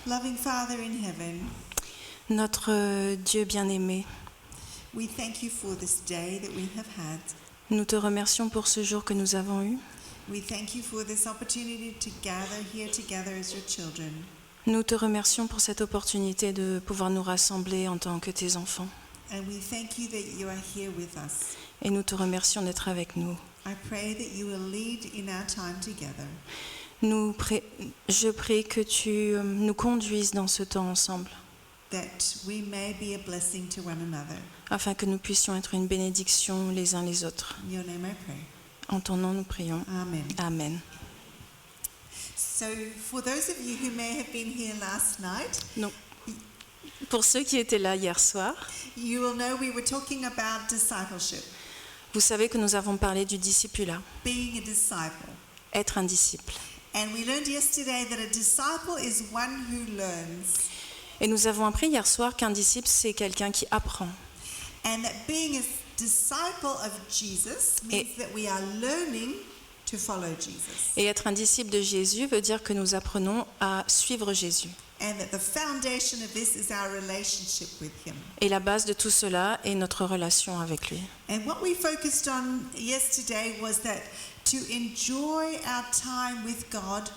Loving Father in heaven, Notre Dieu bien-aimé, we thank you for this day that we have had. nous te remercions pour ce jour que nous avons eu. We thank you for this opportunity to gather here together as your children. Nous te remercions pour cette opportunité de pouvoir nous rassembler en tant que tes enfants. And we thank you that you are here with us. Et nous te remercions d'être avec nous. I pray that you will lead in our time together. Je prie que tu nous conduises dans ce temps ensemble, That we may be a blessing to one another. afin que nous puissions être une bénédiction les uns les autres. In your name I pray. En ton nom nous prions. Amen. Amen. So for those of you who may have been here last night, Donc, pour ceux qui étaient là hier soir, you will know we were talking about discipleship, vous savez que nous avons parlé du discipulat, being a disciple. être un disciple. And we learned yesterday that a disciple is one who learns. Et nous avons appris hier soir qu'un disciple, c'est quelqu'un qui apprend. And that being a disciple of Jesus means that we are learning to follow Jesus. Et être un disciple de Jésus veut dire que nous apprenons à suivre Jésus. And that the foundation of this is our relationship with him. Et la base de tout cela est notre relation avec lui. And what we focused on yesterday was that to enjoy our time with God,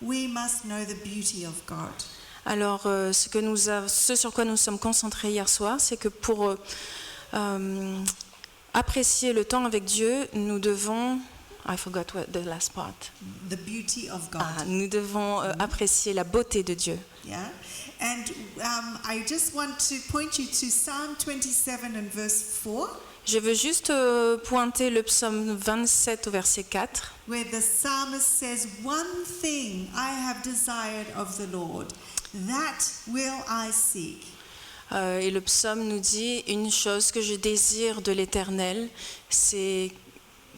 we must know the beauty of God. Alors, ce sur quoi nous sommes concentrés hier soir, c'est que pour apprécier le temps avec Dieu, nous devons... I forgot the last part. The beauty of God. Nous devons apprécier la beauté de Dieu. Yeah. And I just want to point you to Psalm 27 and verse 4. Je veux juste pointer le psaume 27 au verset 4. Where the psalmist says, "One thing I have desired of the Lord, that will I seek." Et le psaume nous dit, une chose que je désire de l'Éternel, c'est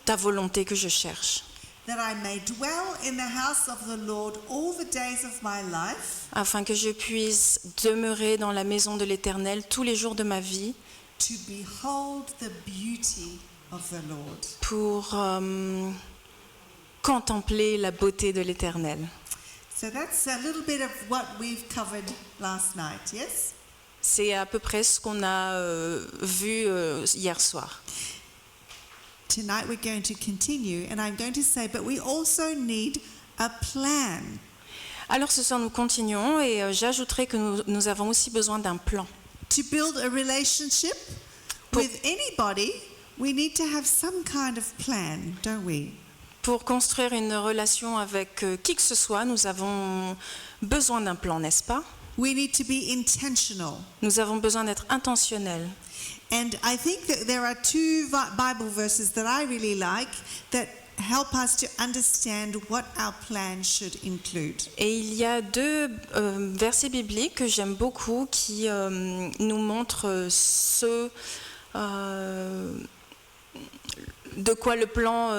ta volonté que je cherche. That I may dwell in the house of the Lord all the days of my life. Afin que je puisse demeurer dans la maison de l'Éternel tous les jours de ma vie. To behold the beauty of the Lord. Pour contempler la beauté de l'Éternel. So that's a little bit of what we've covered last night, yes? C'est à peu près ce qu'on a vu hier soir. Tonight we're going to continue, and I'm going to say, but we also need a plan. Alors ce soir nous continuons et j'ajouterai que nous avons aussi besoin d'un plan. To build a relationship with anybody, we need to have some kind of plan, don't we? Pour construire une relation avec qui que ce soit, nous avons besoin d'un plan, n'est-ce pas? We need to be intentional. Nous avons besoin d'être intentionnels. And I think that there are two Bible verses that I really like that help us to understand what our plan should include. Et il y a deux versets bibliques que j'aime beaucoup qui nous montrent de quoi le plan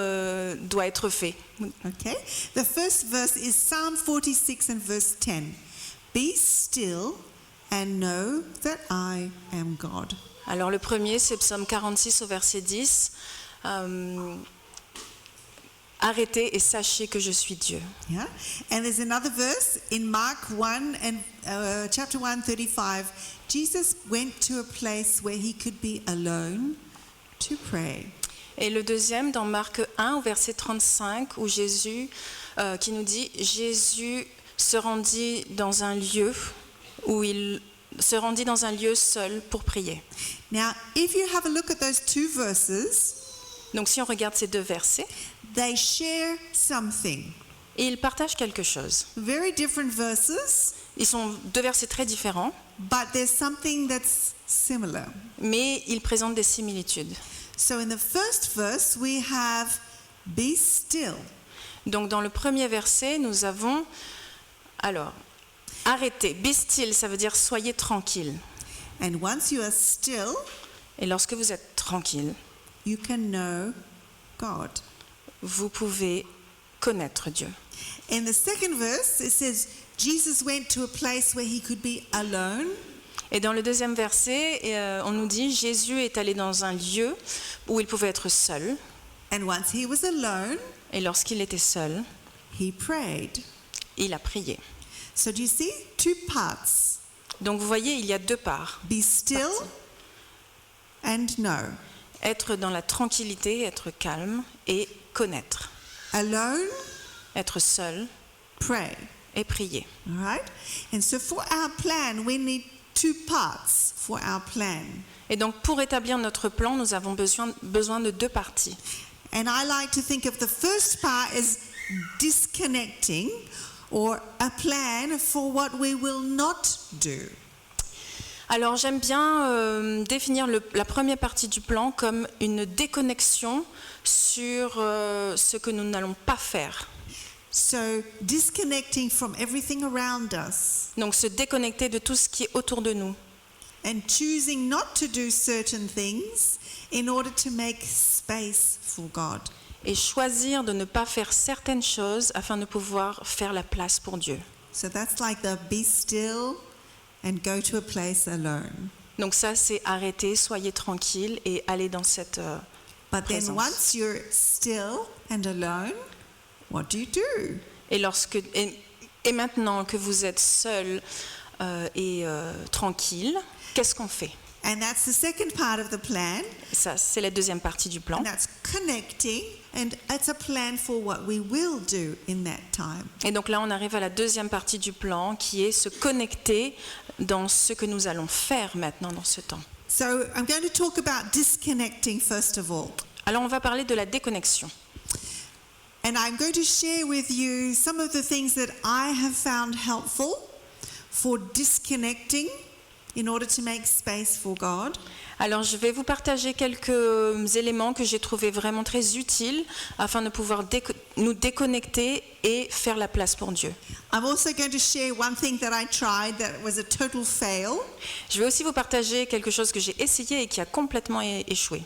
doit être fait. Okay? The first verse is Psalm 46 and verse 10. Be still and know that I am God. Alors le premier, c'est Psaume 46 au verset 10. Arrêtez et sachez que je suis Dieu. Yeah? And there's another verse in Mark 1 and chapter 1, 35. Jesus went to a place where he could be alone to pray. Et le deuxième, dans Marc 1 au verset 35, où Jésus, qui nous dit, Jésus se rendit dans un lieu seul pour prier. Now, if you have a look at those two verses, Donc si on regarde ces deux versets, they share something. et ils partagent quelque chose. Very different verses, Ils sont deux versets très différents, but there's something that's similar. mais ils présentent des similitudes. So in the first verse, we have be still. Donc dans le premier verset, nous avons, alors, arrêtez, be still, ça veut dire soyez tranquille. And once you are still, Et lorsque vous êtes tranquille, you can know God. vous pouvez connaître Dieu. In the second verse, it says, Jesus went to a place where he could be alone. Et dans le deuxième verset, on nous dit, Jésus est allé dans un lieu où il pouvait être seul. And once he was alone, Et lorsqu'il était seul, he prayed. il a prié. So do you see? 2 parts. Donc vous voyez, il y a deux parts. Be still and know. Être dans la tranquillité, être calme et connaître. Alone, Être seul pray. et prier. All right? And so for our plan, we need 2 parts for our plan. Et donc pour établir notre plan, nous avons besoin de deux parties. And I like to think of the first part as disconnecting or a plan for what we will not do. Alors j'aime bien définir la première partie du plan comme une déconnexion sur ce que nous n'allons pas faire. So disconnecting from everything around us Donc se déconnecter de tout ce qui est autour de nous. and choosing not to do certain things in order to make space for God. Et choisir de ne pas faire certaines choses afin de pouvoir faire la place pour Dieu. So that's like the be still and go to a place alone. Donc ça, c'est arrêter, soyez tranquille et aller dans cette But then présence. once you're still and alone, what do you do? Et maintenant que vous êtes seul et tranquille, qu'est-ce qu'on fait? And that's the second part of the plan. Ça, c'est la deuxième partie du plan. And that's connecting, and it's a plan for what we will do in that time. Et donc là, on arrive à la deuxième partie du plan qui est se connecter dans ce que nous allons faire maintenant dans ce temps. So I'm going to talk about disconnecting first of all. Alors on va parler de la déconnexion. And I'm going to share with you some of the things that I have found helpful for disconnecting in order to make space for God. Alors je vais vous partager quelques éléments que j'ai trouvés vraiment très utiles afin de pouvoir nous déconnecter et faire la place pour Dieu. I'm also going to share one thing that I tried that was a total fail. Je vais aussi vous partager quelque chose que j'ai essayé et qui a complètement échoué.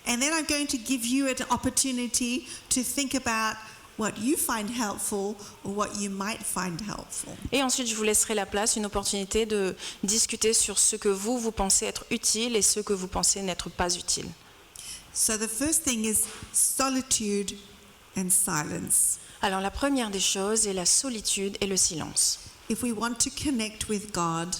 And then I'm going to give you an opportunity to think about what you find helpful or what you might find helpful. Et ensuite, je vous laisserai la place, une opportunité de discuter sur ce que vous pensez être utile et ce que vous pensez n'être pas utile. So the first thing is solitude and silence. Alors, la première des choses est la solitude et le silence. If we want to connect with God,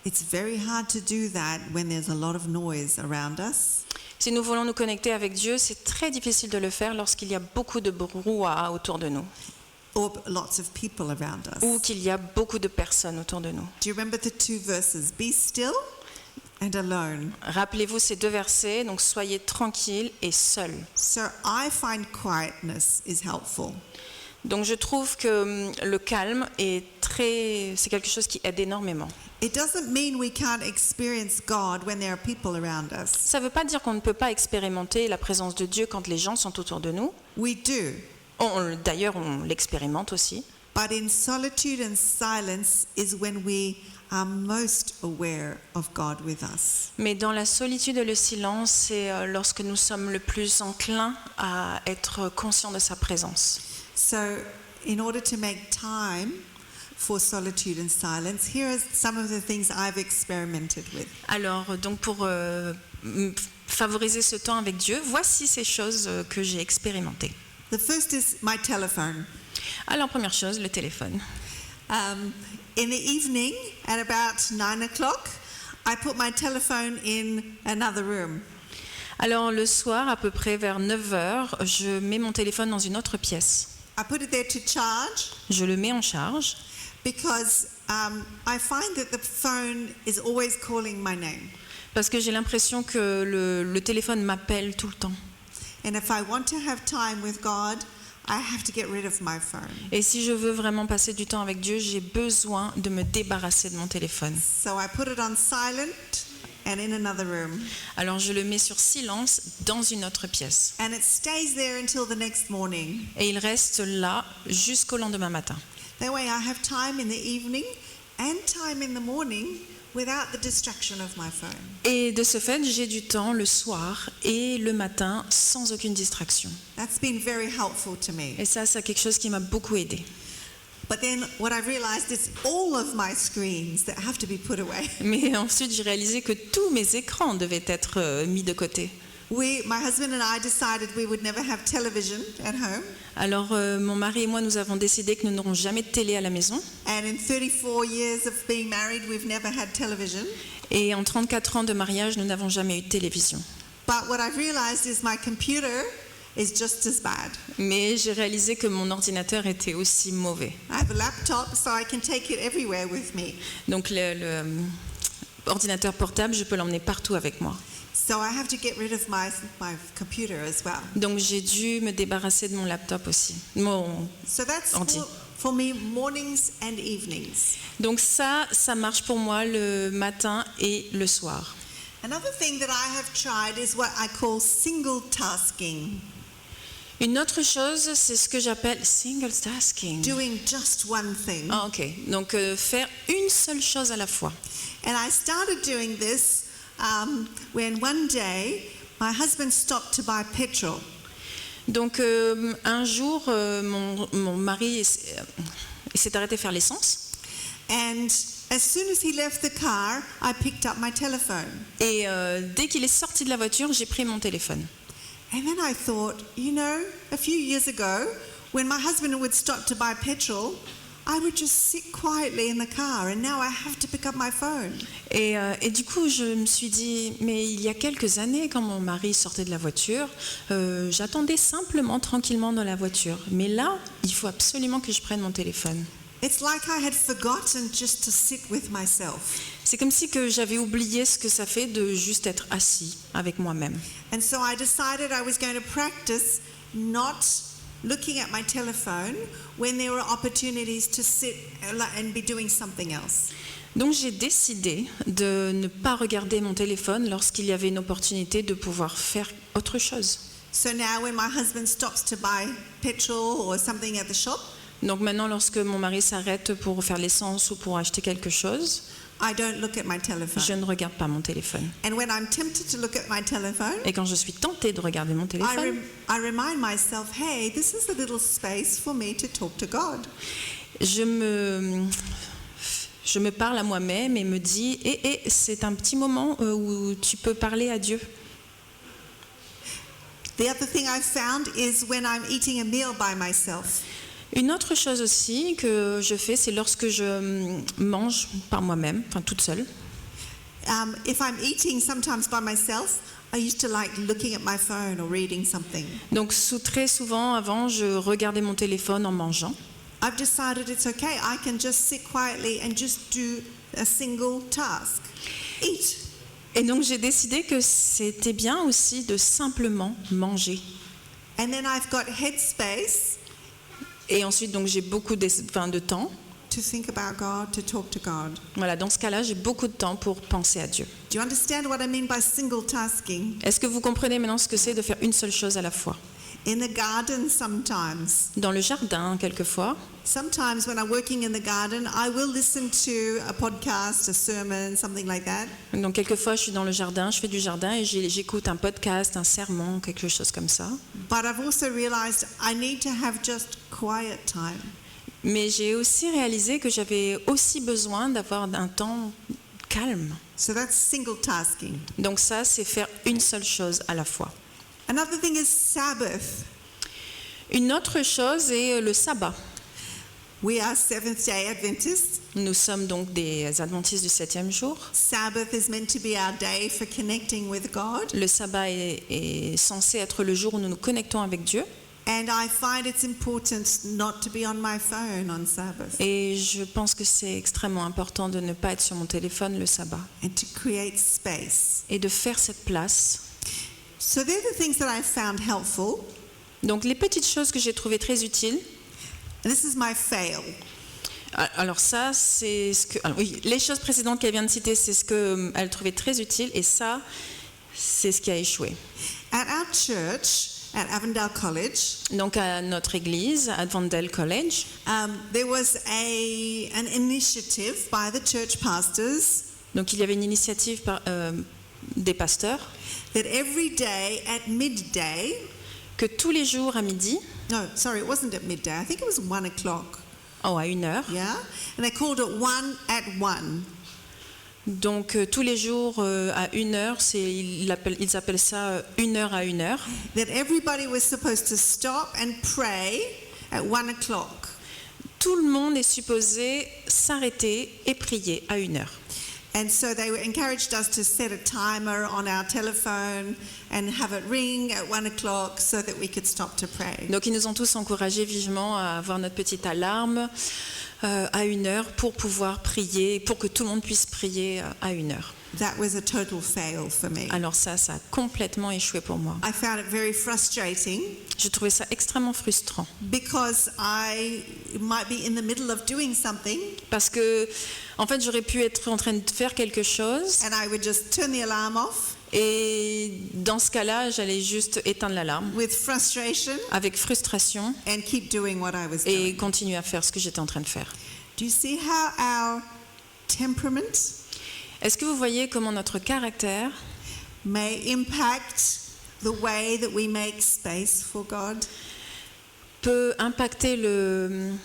it's very hard to do that when there's a lot of noise around us. Si nous voulons nous connecter avec Dieu, c'est très difficile de le faire lorsqu'il y a beaucoup de brouhaha autour de nous Or lots of people around us. ou qu'il y a beaucoup de personnes autour de nous. Do you remember the 2 verses? Be still and alone. Rappelez-vous ces deux versets, donc soyez tranquilles et seuls. So I find quietness is helpful. Donc je trouve que le calme c'est quelque chose qui aide énormément. It doesn't mean we can't experience God when there are people around us. Ça ne veut pas dire qu'on ne peut pas expérimenter la présence de Dieu quand les gens sont autour de nous. We do. D'ailleurs, on l'expérimente aussi. But in solitude and silence is when we are most aware of God with us. Mais dans la solitude et le silence, c'est lorsque nous sommes le plus enclins à être conscients de sa présence. So in order to make time for solitude and silence, here are some of the things I've experimented with. Alors, donc pour favoriser ce temps avec Dieu, voici ces choses que j'ai expérimentées. The first is my telephone. Alors, première chose, le téléphone. In the evening, at about 9 o'clock, I put my telephone in another room. Alors, le soir, à peu près vers 9h, je mets mon téléphone dans une autre pièce. I put it there to charge Je le mets en charge because I find that the phone is always calling my name. parce que j'ai l'impression que le téléphone m'appelle tout le temps. And if I want to have time with God, I have to get rid of my phone. Et si je veux vraiment passer du temps avec Dieu, j'ai besoin de me débarrasser de mon téléphone. So I put it on silent and in another room. Alors je le mets sur silence dans une autre pièce. And it stays there until the next morning. Et il reste là jusqu'au lendemain matin. That way I have time in the evening and time in the morning without the distraction of my phone. Et de ce fait, j'ai du temps le soir et le matin sans aucune distraction. That's been very helpful to me. Et ça, c'est quelque chose qui m'a beaucoup aidée. But then what I realized is all of my screens that have to be put away. Mais ensuite, j'ai réalisé que tous mes écrans devaient être mis de côté. my husband and I decided we would never have television at home. Alors, mon mari et moi, nous avons décidé que nous n'aurons jamais de télé à la maison. And in 34 years of being married, we've never had television. Et en 34 ans de mariage, nous n'avons jamais eu de télévision. But what I've realized is my computer is just as bad. Mais j'ai réalisé que mon ordinateur était aussi mauvais. I have a laptop, so I can take it everywhere with me. Donc, le ordinateur portable, je peux l'emmener partout avec moi. So I have to get rid of my computer as well. Donc, j'ai dû me débarrasser de mon laptop aussi. So that's Anti. for me mornings and evenings. Donc ça marche pour moi le matin et le soir. Another thing that I have tried is what I call single tasking, Une autre chose, c'est ce que j'appelle single tasking. doing just one thing. Ah, ok. Donc faire une seule chose à la fois. And I started doing this when one day my husband stopped to buy petrol. Donc un jour, mon mari il s'est arrêté faire l'essence. And as soon as he left the car, I picked up my telephone. Et dès qu'il est sorti de la voiture, j'ai pris mon téléphone. And then I thought, you know, a few years ago, when my husband would stop to buy petrol, I would just sit quietly in the car, and now I have to pick up my phone. Et du coup, je me suis dit, mais il y a quelques années, quand mon mari sortait de la voiture, j'attendais simplement, tranquillement dans la voiture. Mais là, il faut absolument que je prenne mon téléphone. It's like I had forgotten just to sit with myself. C'est comme si que j'avais oublié ce que ça fait de juste être assis avec moi-même. And so I decided I was going to practice not looking at my telephone when there were opportunities to sit and be doing something else. Donc j'ai décidé de ne pas regarder mon téléphone lorsqu'il y avait une opportunité de pouvoir faire autre chose. So now when my husband stops to buy petrol or something at the shop, Donc maintenant, lorsque mon mari s'arrête pour faire l'essence ou pour acheter quelque chose, I don't look at my je telephone. ne regarde pas mon téléphone. And when I'm tempted to look at my telephone, Et quand je suis tentée de regarder mon téléphone, I remind myself, hey, this is a little space for me to talk to God. je me parle à moi-même et me dis, c'est un petit moment où tu peux parler à Dieu. The other thing I've found is when I'm eating a meal by myself. Une autre chose aussi que je fais, c'est lorsque je mange par moi-même, enfin toute seule. If I'm eating sometimes by myself, I used to like looking at my phone or reading something. Donc très souvent, avant, je regardais mon téléphone en mangeant. I've decided it's okay. I can just sit quietly and just do a single task. Eat. Et donc j'ai décidé que c'était bien aussi de simplement manger. And then I've got headspace Et ensuite, donc j'ai beaucoup de temps. to think about God, to talk to God. Voilà, dans ce cas-là, j'ai beaucoup de temps pour penser à Dieu. Do you understand what I mean by single tasking? Est-ce que vous comprenez maintenant ce que c'est de faire une seule chose à la fois? In the garden sometimes. Dans le jardin, quelquefois. Sometimes when I'm working in the garden, I will listen to a podcast, a sermon, something like that. Donc quelquefois, je suis dans le jardin, je fais du jardin et j'écoute un podcast, un sermon, quelque chose comme ça. But I've also realized I need to have just quiet time. Mais j'ai aussi réalisé que j'avais aussi besoin d'avoir un temps calme. So that's single tasking. Donc ça, c'est faire une seule chose à la fois. Another thing is Sabbath. Une autre chose est le sabbat. We are Seventh-day Adventists. Nous sommes donc des adventistes du 7e jour. Sabbath is meant to be our day for connecting with God. Le sabbat est censé être le jour où nous nous connectons avec Dieu. And I find it's important not to be on my phone on Sabbath Et je pense que c'est extrêmement important de ne pas être sur mon téléphone le sabbat. and to create space. Et de faire cette place. So they're the things that I found helpful. Donc les petites choses que j'ai trouvées très utiles. And this is my fail. Alors ça, c'est ce que... Alors oui, les choses précédentes qu'elle vient de citer, c'est ce qu'elle trouvait très utile. Et ça, c'est ce qui a échoué. At our church, at Avondale College, Donc à notre église, Avondale College, there was an initiative by the church pastors donc il y avait une initiative des pasteurs that every day at midday, que tous les jours à midi, no, sorry, it wasn't at midday, I think it was 1 o'clock, à 1h, yeah? And they called it 1 at 1. Donc tous les jours à 1 heure, ils appellent ça 1 heure à 1 heure. That everybody was supposed to stop and pray at 1 o'clock. Tout le monde est supposé s'arrêter et prier à 1 heure. And so they encouraged us to set a timer on our telephone and have it ring at 1 o'clock so that we could stop to pray. Donc ils nous ont tous encouragés vivement à avoir notre petite alarme à 1 heure pour pouvoir prier, pour que tout le monde puisse prier à 1 heure. That was a total fail for me. Alors ça a complètement échoué pour moi. I found it very frustrating Je trouvais ça extrêmement frustrant because I might be in the middle of doing something parce que en fait j'aurais pu être en train de faire quelque chose and I would just turn the alarm off et dans ce cas-là j'allais juste éteindre l'alarme with frustration avec frustration and keep doing what I was et doing. continuer à faire ce que j'étais en train de faire. Do you see how our temperament Est-ce que vous voyez comment notre caractère may impact the way that we make space for God? peut impacter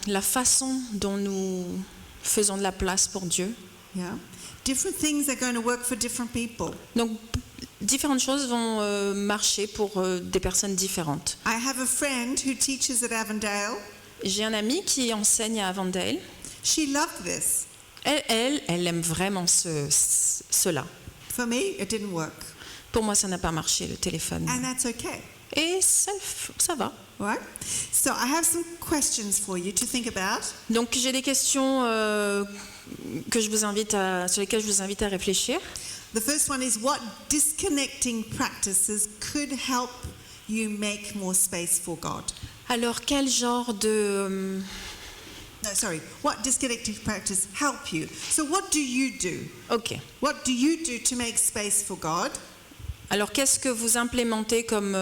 la façon dont nous faisons de la place pour Dieu? Yeah. Different things are going to work for different people. Donc, différentes choses vont marcher pour des personnes différentes. I have a friend who teaches at Avondale. J'ai un ami qui enseigne à Avondale. She loved this. Elle aime vraiment cela. For me, it didn't work. Pour moi, ça n'a pas marché, le téléphone. And that's okay. Et ça va. Right? So I have some questions for you to think about. Donc, j'ai des questions sur lesquelles je vous invite à réfléchir. The first one is, what disconnecting practices could help you make more space for God? Alors, quel genre de... No, sorry. What disconnecting practice help you? So what do you do? Ok. What do you do to make space for God? Alors, qu'est-ce que vous implémentez comme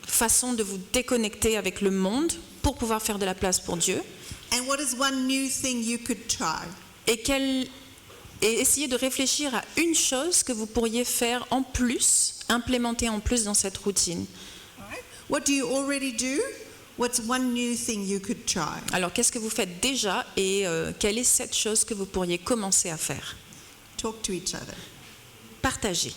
façon de vous déconnecter avec le monde pour pouvoir faire de la place pour Dieu? And what is one new thing you could try? Et essayez de réfléchir à une chose que vous pourriez faire en plus, implémenter en plus dans cette routine. All right. What do you already do? What's one new thing you could try? Alors, qu'est-ce que vous faites déjà et quelle est cette chose que vous pourriez commencer à faire? Talk to each other. Partagez.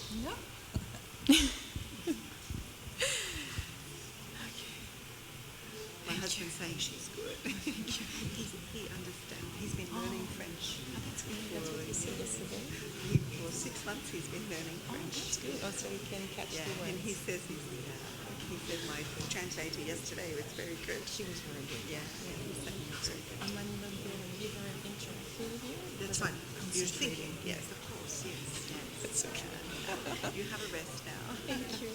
My husband's saying she's good. he understands. He's been learning French. For 6 months he's been learning French. So you can catch Yeah, and he said my translator yesterday was very good. She was very good. Yeah, he's saying it's very good. I'm going to give her an interview with you. That's fine. You're thinking, yes, of course, yes. It's okay. You have a rest now. Thank you.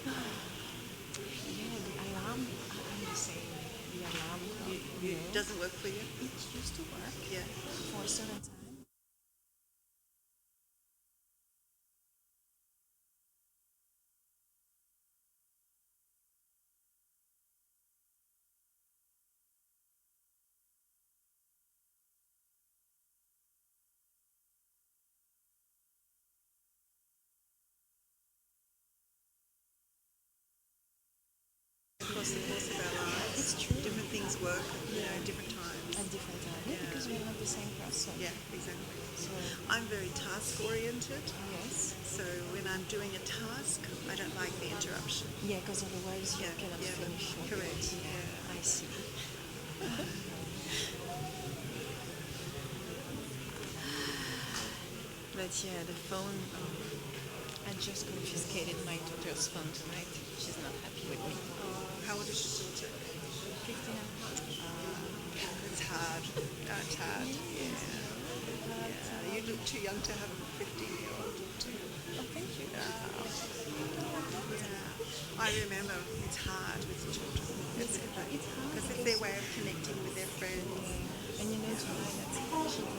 Yeah, the alarm, I'm the same. The alarm, It doesn't work for you? it used to work Yeah. for a certain time. Across the course of our lives, It's true. different things work, different times. At different times, Yeah. because we're not the same person. Yeah, exactly. So, I'm very task-oriented, yes. so when I'm doing a task, I don't like the interruption. Yeah, because otherwise you cannot finish what you correct. want. Yeah. I see. But yeah, the phone, I just confiscated my daughter's phone tonight. She's not happy with me. How old is your daughter? 15 and a half. It's hard. It's hard. Yeah. You look too young to have a 15-year-old daughter. Oh, thank you. Yeah. I remember it's hard with children. It's hard. Because it's their way of connecting with their friends. And you know, tonight that's actually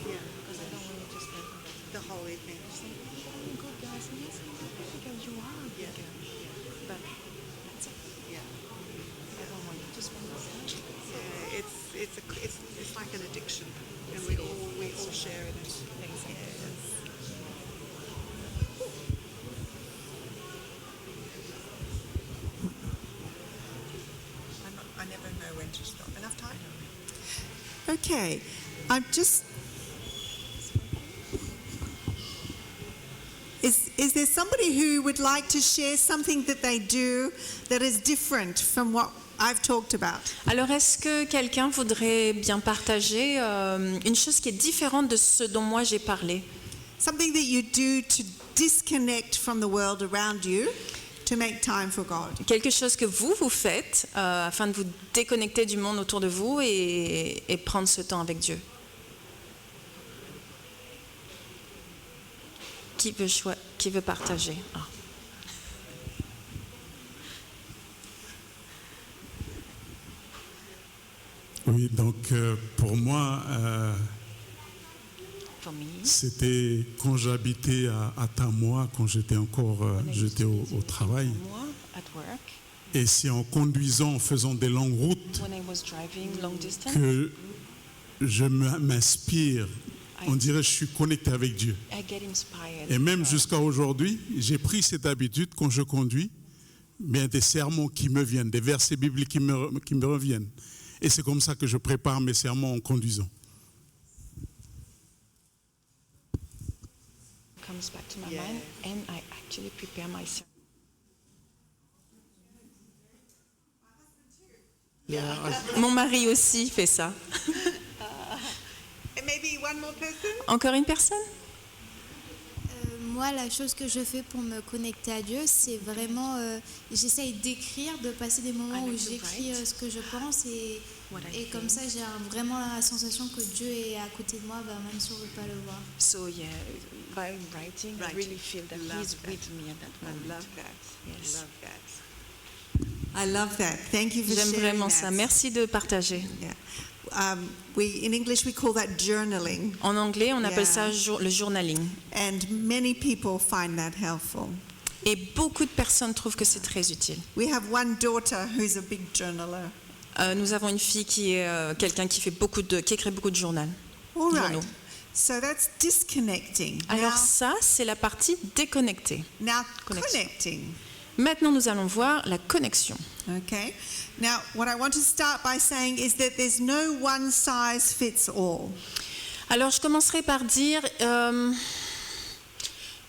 Yeah. because I don't want to just let them The whole evening. say, oh, good guys, and yes, because you are a good Yeah. girl. But that's it. Yeah. I don't want you to spend this time. Yeah. It's like an addiction, and we all share in it. Exactly. Yes. I never know when to stop. Enough time? Okay. I'm just. Is there somebody who would like to share something that they do that is different from what I've talked about? Alors, est-ce que quelqu'un voudrait bien partager une chose qui est différente de ce dont moi j'ai parlé? Something that you do to disconnect from the world around you to make time for God. Quelque chose que vous faites afin de vous déconnecter du monde autour de vous et prendre ce temps avec Dieu. Qui veut partager? Ah. Oui, donc pour moi, For me, c'était quand j'habitais à Tamois, quand j'étais au travail. moi, at work, Et c'est en conduisant, en faisant des longues routes, when I was driving long distance, que je m'inspire. On dirait que je suis connecté avec Dieu. I get inspired. Et même jusqu'à aujourd'hui, j'ai pris cette habitude quand je conduis, bien des sermons qui me viennent, des versets bibliques qui me reviennent. Et c'est comme ça que je prépare mes sermons en conduisant. Comes back to my mind and I actually prepare myself. Mon mari aussi fait ça. And maybe one more person? Encore une personne? Moi, la chose que je fais pour me connecter à Dieu, c'est vraiment, j'essaye d'écrire, de passer des moments où j'écris ce que je pense et comme ça, j'ai vraiment la sensation que Dieu est à côté de moi, même si on ne veut pas le voir. So yeah, by writing, I really feel that He's with me at that moment. I love that. Yes. I love that. I love that. Thank you for J'aime sharing vraiment that. ça. Merci de partager. Yeah. In English, we call that journaling, En anglais, on appelle Yeah. ça le journaling. and many people find that helpful. Et beaucoup de personnes trouvent que c'est très utile. We have one daughter who's a big journaler. Nous avons une fille qui est quelqu'un qui écrit beaucoup de journaux. All right. Journaux. So that's disconnecting. Alors ça, c'est la partie déconnectée. Now Connection. connecting. Maintenant, nous allons voir la connexion. Okay. Now, what I want to start by saying is that there's no one size fits all. Alors, je commencerai par dire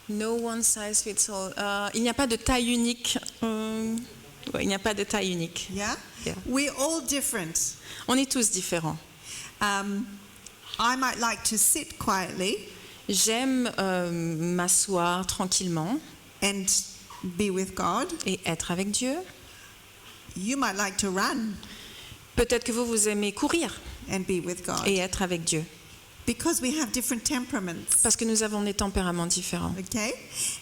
no one size fits all. Il n'y a pas de taille unique. Il n'y a pas de taille unique. Yeah? Yeah. We're all different. On est tous différents. I might like to sit quietly J'aime m'asseoir tranquillement and be with God. et être avec Dieu. You might like to run Peut-être que vous aimez courir and be with God. et être avec Dieu. Because we have different temperaments. Parce que nous avons des tempéraments différents. Okay?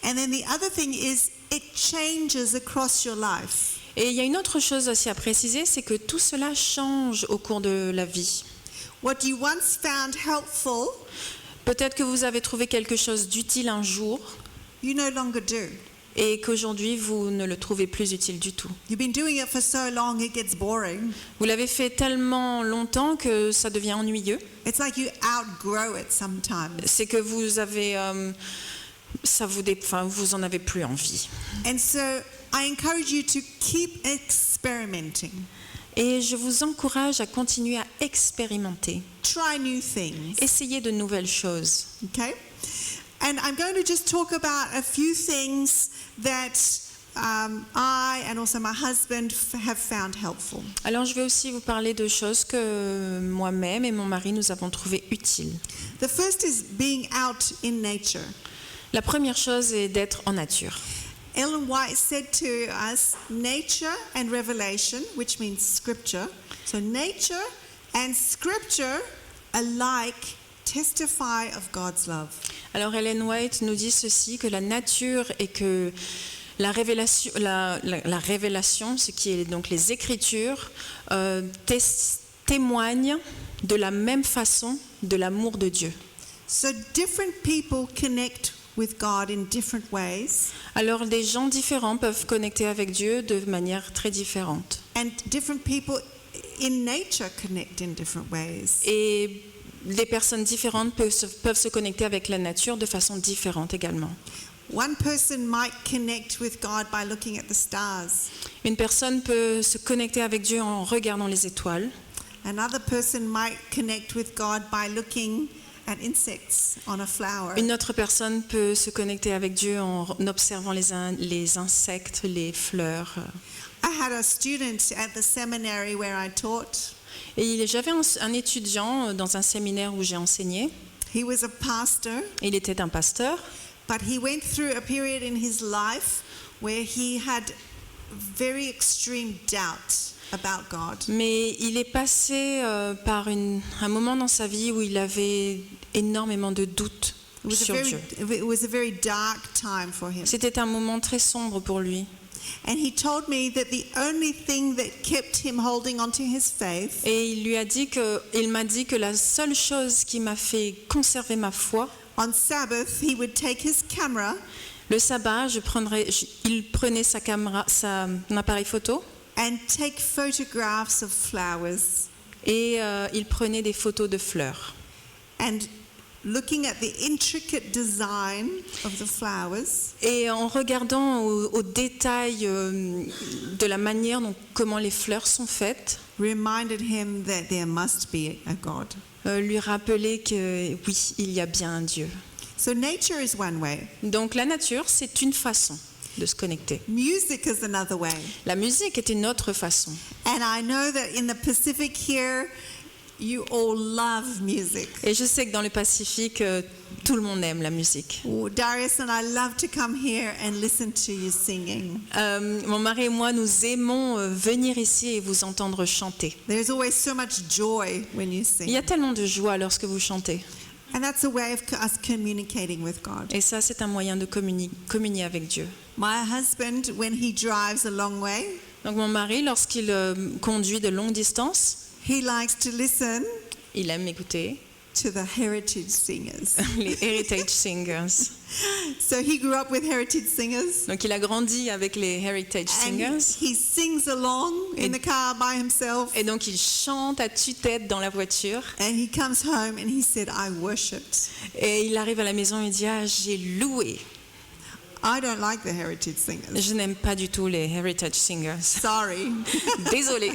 And then the other thing is it changes across your life. Et il y a une autre chose aussi à préciser, c'est que tout cela change au cours de la vie. What you once found helpful, Peut-être que vous avez trouvé quelque chose d'utile un jour you no longer do. et qu'aujourd'hui vous ne le trouvez plus utile du tout. You've been doing it for so long it gets boring. Vous l'avez fait tellement longtemps que ça devient ennuyeux. It's like you outgrow it sometimes. C'est que vous avez, vous en avez plus envie. And so I encourage you to keep experimenting. Et je vous encourage à continuer à expérimenter. Try new things. Essayez de nouvelles choses. Okay? And I'm going to just talk about a few things that I and also my husband have found helpful. Alors je vais aussi vous parler de choses que moi-même et mon mari nous avons trouvées utiles. The first is being out in nature. La première chose est d'être en nature. Ellen White said to us, nature and revelation, which means scripture. So nature and scripture alike testify of God's love. Alors Ellen White nous dit ceci, que la nature et que la révélation, ce qui est donc les Écritures, témoignent de la même façon de l'amour de Dieu. So different people connect with God in different ways, Alors des gens différents peuvent connecter avec Dieu de manière très différente. and different people in nature connect in different ways. Et les personnes différentes peuvent se connecter avec la nature de façon différente également. One person might connect with God by looking at the stars. Une personne peut se connecter avec Dieu en regardant les étoiles. Another person might connect with God by looking at insects on a flower. Une autre personne peut se connecter avec Dieu en observant les insectes, les fleurs. I had a student at the seminary where I taught. Et j'avais un étudiant dans un séminaire où j'ai enseigné. He was a pastor, Il était un pasteur, but he went through a period in his life where he had very extreme doubt about God. mais il est passé par un moment dans sa vie où il avait énormément de doutes sur Dieu. It was a very dark time for him. C'était un moment très sombre pour lui. And he told me that the only thing that kept him holding onto his faith Et il m'a dit que la seule chose qui m'a fait conserver ma foi, on Sabbath, he would take his camera le sabbat, il prenait son appareil photo and take photographs of flowers. et il prenait des photos de fleurs. And looking at the intricate design of the flowers, Et en regardant aux détails de la manière comment les fleurs sont faites, reminded him that there must be a God. lui rappeler que oui, il y a bien un Dieu. So nature is one way. Donc la nature, c'est une façon de se connecter. Music is another way. La musique est une autre façon. And I know that in the Pacific here, you all love music. Et je sais que dans le Pacifique, tout le monde aime la musique. Darius and I love to come here and listen to you singing. Mon mari et moi, nous aimons venir ici et vous entendre chanter. There's always so much joy when you Il y a sing. tellement de joie lorsque vous chantez. And that's a way of us communicating with God. Et ça, c'est un moyen de communier avec Dieu. My husband, when he drives a long way, Donc mon mari, lorsqu'il conduit de longues distances, he likes to listen il aime écouter to the heritage singers. les heritage singers. So he grew up with heritage singers. Donc il a grandi avec les heritage And singers. he sings along in the car by himself. Et donc il chante à tue-tête dans la voiture. And he comes home and he said, I worshipped. Et il arrive à la maison et il dit, ah, j'ai loué. I don't like the heritage singers. Je n'aime pas du tout les heritage singers. Sorry. Désolée.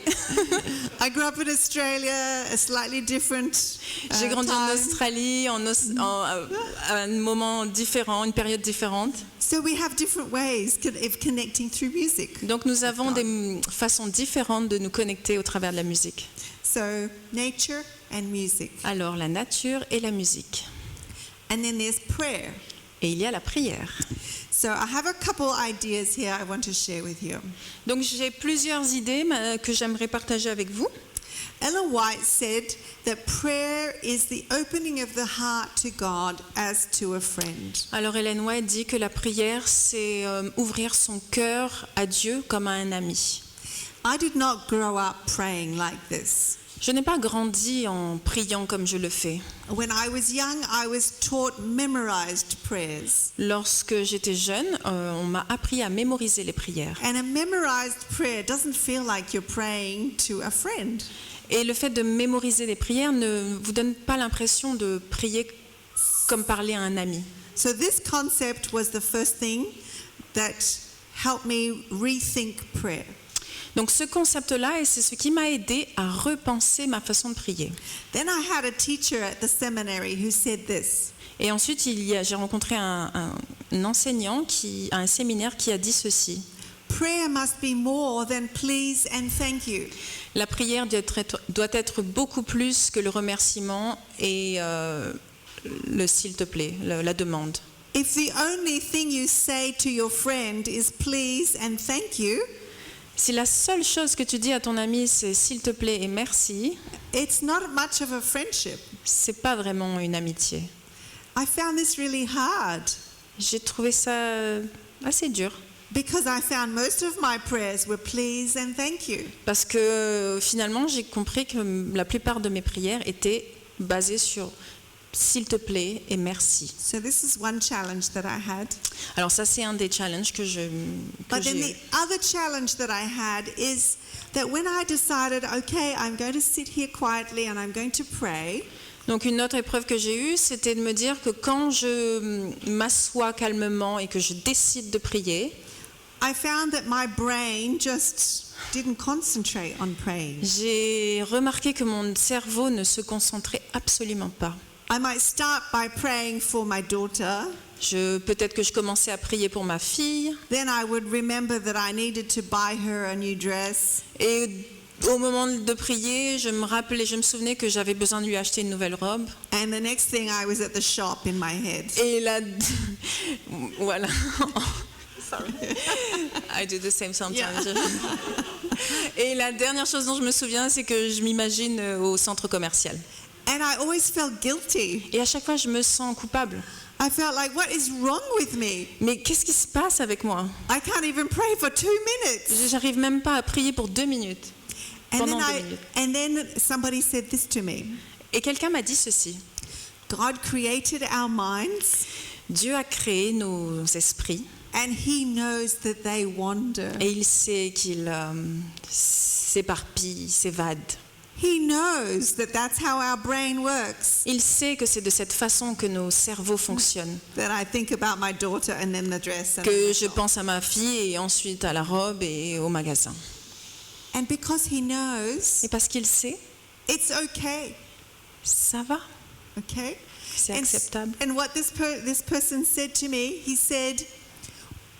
I grew up in Australia, a slightly different J'ai grandi en time. Australie à un moment différent, une période différente. So we have different ways of connecting through music. Donc nous avons des façons différentes de nous connecter au travers de la musique. So nature and music. Alors la nature et la musique. And then there's prayer. Et il y a la prière. So I have a couple ideas here I want to share with you. Donc j'ai plusieurs idées que j'aimerais partager avec vous. Ellen White said that prayer is the opening of the heart to God as to a friend. Alors Ellen White dit que la prière, c'est ouvrir son cœur à Dieu comme à un ami. I did not grow up praying like this. Je n'ai pas grandi en priant comme je le fais. When I was young, I was taught memorized prayers. Lorsque j'étais jeune, on m'a appris à mémoriser les prières. And a memorized prayer doesn't feel like you're praying to a friend. Et le fait de mémoriser les prières ne vous donne pas l'impression de prier comme parler à un ami. So this concept was the first thing that helped me rethink prayer. Donc ce concept-là, et c'est ce qui m'a aidé à repenser ma façon de prier. Then I had a teacher at the seminary who said this. Et ensuite, j'ai rencontré un enseignant à un séminaire qui a dit ceci. Prayer must be more than please and thank you. La prière doit être beaucoup plus que le remerciement et le s'il te plaît, la demande. If the only thing you say to your friend is please and thank you, Si la seule chose que tu dis à ton ami, c'est s'il te plaît et merci, it's not much of a friendship. c'est pas vraiment une amitié. I found this really hard J'ai trouvé ça assez dur. because I found most of my prayers were please and thank you. Parce que finalement, j'ai compris que la plupart de mes prières étaient basées sur s'il te plaît et merci. So this is one challenge that I had. Alors ça, c'est un des challenges que j'ai But then eu. the other challenge that I had is that when I decided, okay, I'm going to sit here quietly and I'm going to pray, Donc une autre épreuve que j'ai eue, c'était de me dire que quand je m'assois calmement et que je décide de prier, I found that my brain just didn't concentrate on praying. J'ai remarqué que mon cerveau ne se concentrait absolument pas. I might start by praying for my daughter. Peut-être que je commençais à prier pour ma fille. Then I would remember that I needed to buy her a new dress. Et au moment de prier, je me souvenais que j'avais besoin de lui acheter une nouvelle robe. And the next thing I was at the shop in my head. Et là, voilà. Sorry. I do the same sometimes. Et la dernière chose dont je me souviens, c'est que je m'imagine au centre commercial. And I always felt guilty. Et à chaque fois, je me sens coupable. I felt like, what is wrong with me? Mais qu'est-ce qui se passe avec moi? I can't even pray for 2 minutes. J'arrive même pas à prier pour 2 minutes. Pendant 2 minutes. And then somebody said this to me. Et quelqu'un m'a dit ceci. God created our minds. Dieu a créé nos esprits. And he knows that they wander. Et il sait qu'ils s'éparpillent, s'évadent. He knows that that's how our brain works. Il sait que c'est de cette façon que nos cerveaux fonctionnent. That I think about my daughter and then the dress. Que je pense à ma fille et ensuite à la robe et au magasin. And because he knows, Et parce qu'il sait, it's okay. ça va, Okay? c'est acceptable. And what this person said to me, he said,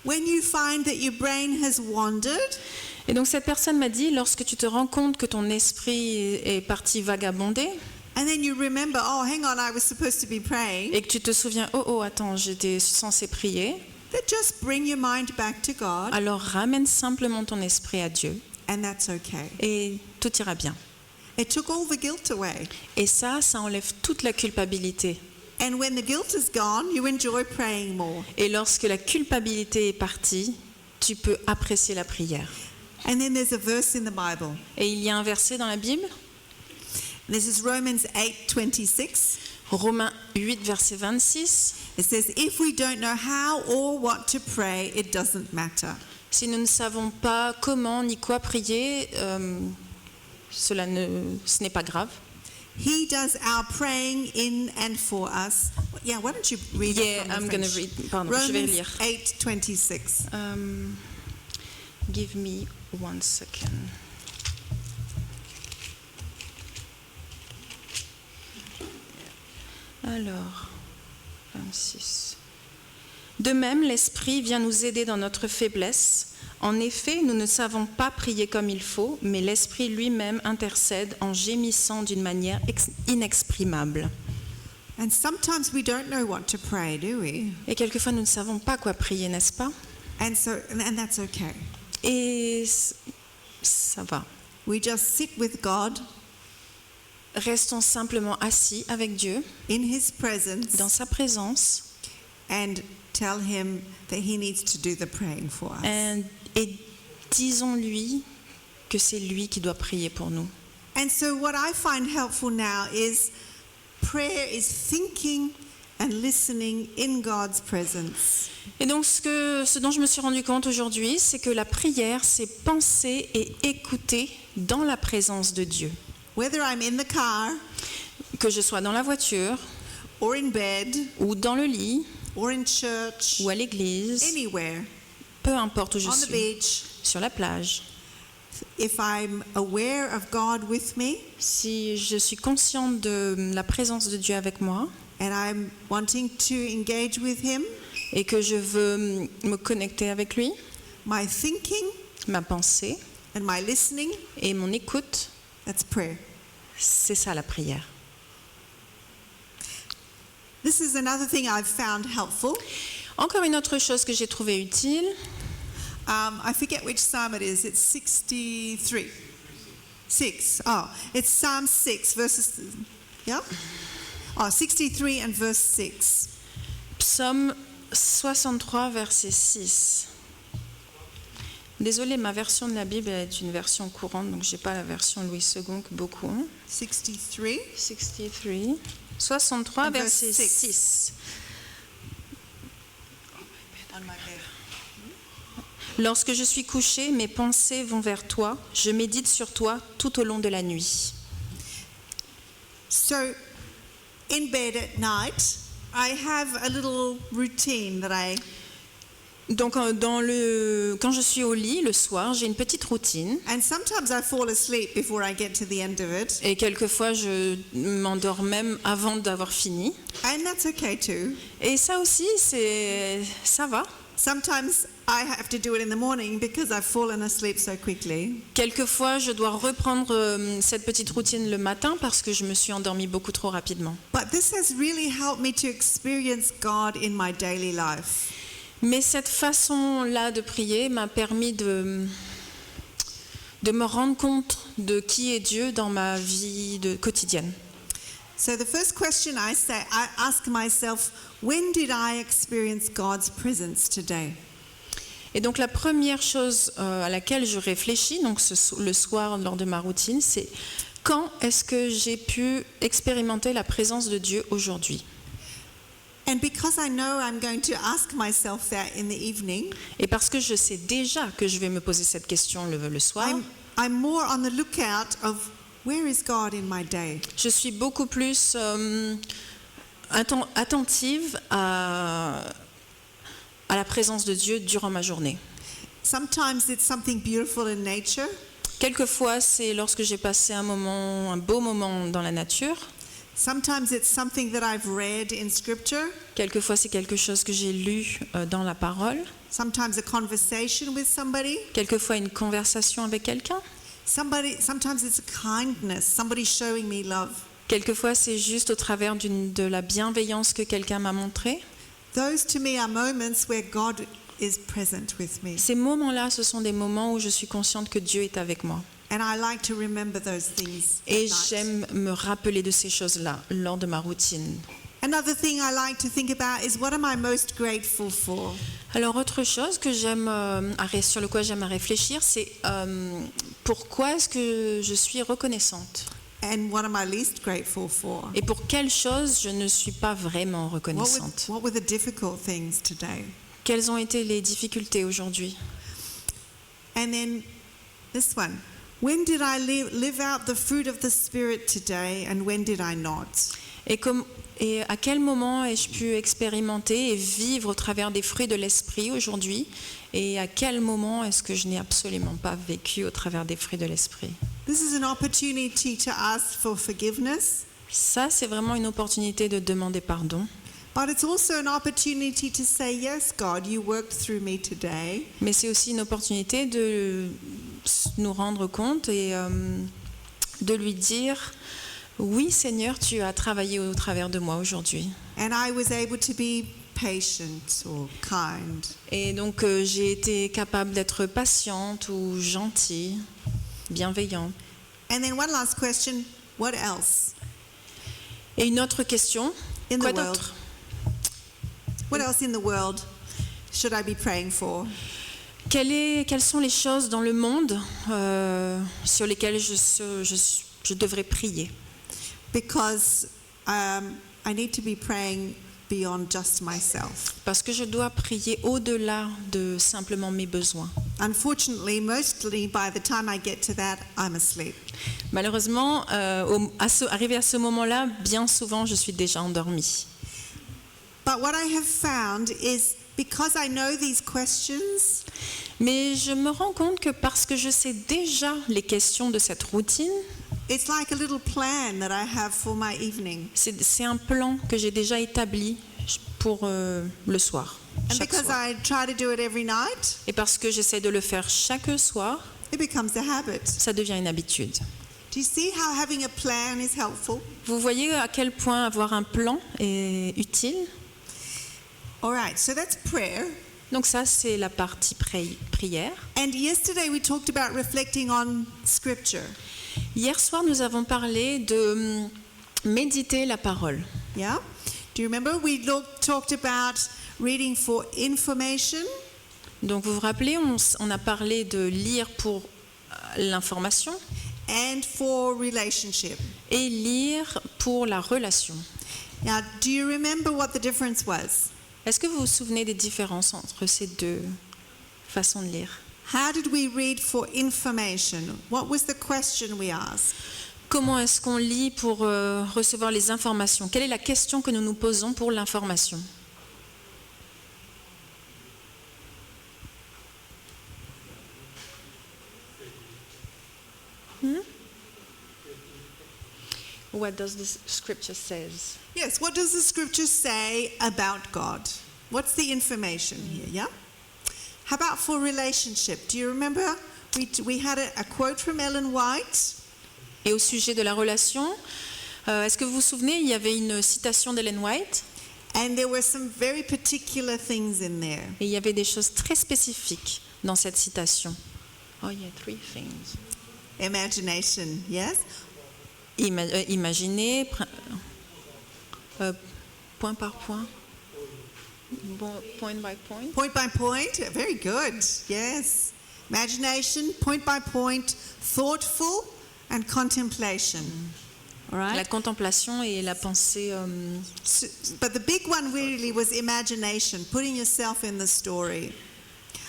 when you find that your brain has wandered, Et donc cette personne m'a dit, lorsque tu te rends compte que ton esprit est parti vagabonder, and then you remember, oh, hang on, I was supposed to be praying, et que tu te souviens, oh, attends, j'étais censé prier, then just bring your mind back to God, alors ramène simplement ton esprit à Dieu, and that's okay. et tout ira bien. It took all the guilt away. Et ça enlève toute la culpabilité. And when the guilt is gone, you enjoy praying more. Et lorsque la culpabilité est partie, tu peux apprécier la prière. And then there's a verse in the Bible. Et il y a un verset dans la Bible, This is Romans 8:26. Romains 8, verset 26. It says, if we don't know how or what to pray, it doesn't matter. Si nous ne savons pas comment ni quoi prier, ce n'est pas grave. He does our praying in and for us. Yeah, why don't you read it from the I'm going to French? read. Pardon, je vais Romans lire. 8:26. Give me 1 second. Alors, 26. De même, l'Esprit vient nous aider dans notre faiblesse. En effet, nous ne savons pas prier comme il faut, mais l'Esprit lui-même intercède en gémissant d'une manière inexprimable. And sometimes we don't know what to pray, do we? Et quelquefois, nous ne savons pas quoi prier, n'est-ce pas? And that's okay. Et ça va. We just sit with God Restons simplement assis avec Dieu, in his presence dans sa présence, and tell him that he needs to do the praying for us. et disons-lui que c'est lui qui doit prier pour nous. And so what I find helpful now is prayer is thinking and listening in God's presence. Et donc ce dont je me suis rendu compte aujourd'hui, c'est que la prière, c'est penser et écouter dans la présence de Dieu. Whether I'm in the car Que je sois dans la voiture, or in bed ou dans le lit, or in church, ou à l'église, anywhere, peu importe où je on the suis, beach, sur la plage. if I'm aware of God with me Si je suis consciente de la présence de Dieu avec moi and I'm wanting to engage with him, et que je veux me connecter avec lui, my thinking ma pensée and my listening, et mon écoute, that's prayer. c'est ça la prière. This is another thing I've found helpful. Encore une autre chose que j'ai trouvée utile, I forget which psalm it is. It's 63. 6. Oh, it's Psalm 6, verses. Yeah? Oh, 63 and verse 6. Psaume 63, verset 6. Désolée, ma version de la Bible est une version courante, donc je n'ai pas la version Louis II que beaucoup ont. 63. 63, And verse verset 6. 6. Lorsque je suis couché, mes pensées vont vers toi, je médite sur toi tout au long de la nuit. So, in bed at night, I have a little routine that I Donc, quand je suis au lit le soir, j'ai une petite routine. And sometimes I fall asleep before I get to the end of it. Et quelquefois, je m'endors même avant d'avoir fini. And that's okay too. Et ça aussi, ça va. Sometimes I have to do it in the morning because I've fallen asleep so quickly. Quelquefois, je dois reprendre cette petite routine le matin parce que je me suis endormie beaucoup trop rapidement. But this has really helped me to experience God in my daily life. Mais cette façon-là de prier m'a permis de me rendre compte de qui est Dieu dans ma vie quotidienne. So the first question I ask myself, when did I experience God's presence today? Et donc la première chose à laquelle je réfléchis, donc le soir lors de ma routine, c'est quand est-ce que j'ai pu expérimenter la présence de Dieu aujourd'hui? And because I know I'm going to ask myself that in the evening, Et parce que je sais déjà que je vais me poser cette question le soir, I'm more on the lookout of where is God in my day? je suis beaucoup plus attentive à la présence de Dieu durant ma journée. Sometimes it's something beautiful in nature. Quelquefois, c'est lorsque j'ai passé un beau moment dans la nature. Sometimes it's something that I've read in scripture. Quelquefois, c'est quelque chose que j'ai lu dans la parole. Sometimes a conversation with somebody. Quelquefois, une conversation avec quelqu'un. Sometimes it's a kindness, somebody showing me love. Quelquefois, c'est juste au travers de la bienveillance que quelqu'un m'a montré. Those to me are moments where God is present with me. Ces moments-là, ce sont des moments où je suis consciente que Dieu est avec moi. And I like to remember those things. Et at night. j'aime me rappeler de ces choses-là lors de ma routine. Another thing I like to think about is what am I most grateful for? Alors, autre chose que sur le quoi j'aime à réfléchir, c'est pourquoi est-ce que je suis reconnaissante? And what am I least grateful for? Et pour quelle chose je ne suis pas vraiment reconnaissante? What were the difficult things today? Quelles ont été les difficultés aujourd'hui? And then this one. When did I live out the fruit of the Spirit today and when did I not? Et à quel moment ai-je pu expérimenter et vivre au travers des fruits de l'esprit aujourd'hui? Et à quel moment est-ce que je n'ai absolument pas vécu au travers des fruits de l'esprit? This is an opportunity to ask for forgiveness. Ça, c'est vraiment une opportunité de demander pardon. But it's also an opportunity to say, yes, God, you worked through me today. Mais c'est aussi une opportunité de nous rendre compte et de lui dire, oui Seigneur, tu as travaillé au travers de moi aujourd'hui. And I was able to be patient or kind. Et donc j'ai été capable d'être patiente ou gentille, bienveillante. And then one last question, what else? Et une autre question, In quoi the world. d'autre? What else in the world should I be praying for? Quelles sont les choses dans le monde sur lesquelles je devrais prier? Because I need to be praying beyond just myself. Parce que je dois prier au-delà de simplement mes besoins. Unfortunately, mostly by the time I get to that, I'm asleep. Malheureusement, arrivé à ce moment-là, bien souvent, je suis déjà endormie. But what I have found is because I know these questions, Mais je me rends compte que parce que je sais déjà les questions de cette routine, it's like a little plan that I have for my evening. c'est un plan que j'ai déjà établi pour le soir. And Chaque because soir. I try to do it every night, Et parce que j'essaie de le faire chaque soir, it becomes a habit. ça devient une habitude. Do you see how having a plan is helpful? Vous voyez à quel point avoir un plan est utile? All right, so that's prayer. Donc ça, c'est la partie prière. And yesterday we talked about reflecting on scripture. Hier soir, nous avons parlé de méditer la parole. Yeah? Do you remember we talked about reading for information Donc vous vous rappelez, on a parlé de lire pour l'information and for relationship. et lire pour la relation. Now, do you remember what the difference was? Est-ce que vous vous souvenez des différences entre ces deux façons de lire? How did we read for information? What was the question we asked? Comment est-ce qu'on lit pour recevoir les informations? Quelle est la question que nous nous posons pour l'information? What does the scripture says? Yes, what does the scripture say about God? What's the information here, yeah? How about for relationship? Do you remember we had a quote from Ellen White? Et au sujet de la relation, est-ce que vous vous souvenez, il y avait une citation d'Ellen White And there were some very particular things in there. et il y avait des choses très spécifiques dans cette citation. Oh, il y a 3 things. Imagination, yes? Imaginez, point par point, point by point. Point by point, very good, yes. Imagination, point by point, thoughtful, and contemplation. All right? La contemplation et la pensée. But the big one really was imagination, putting yourself in the story.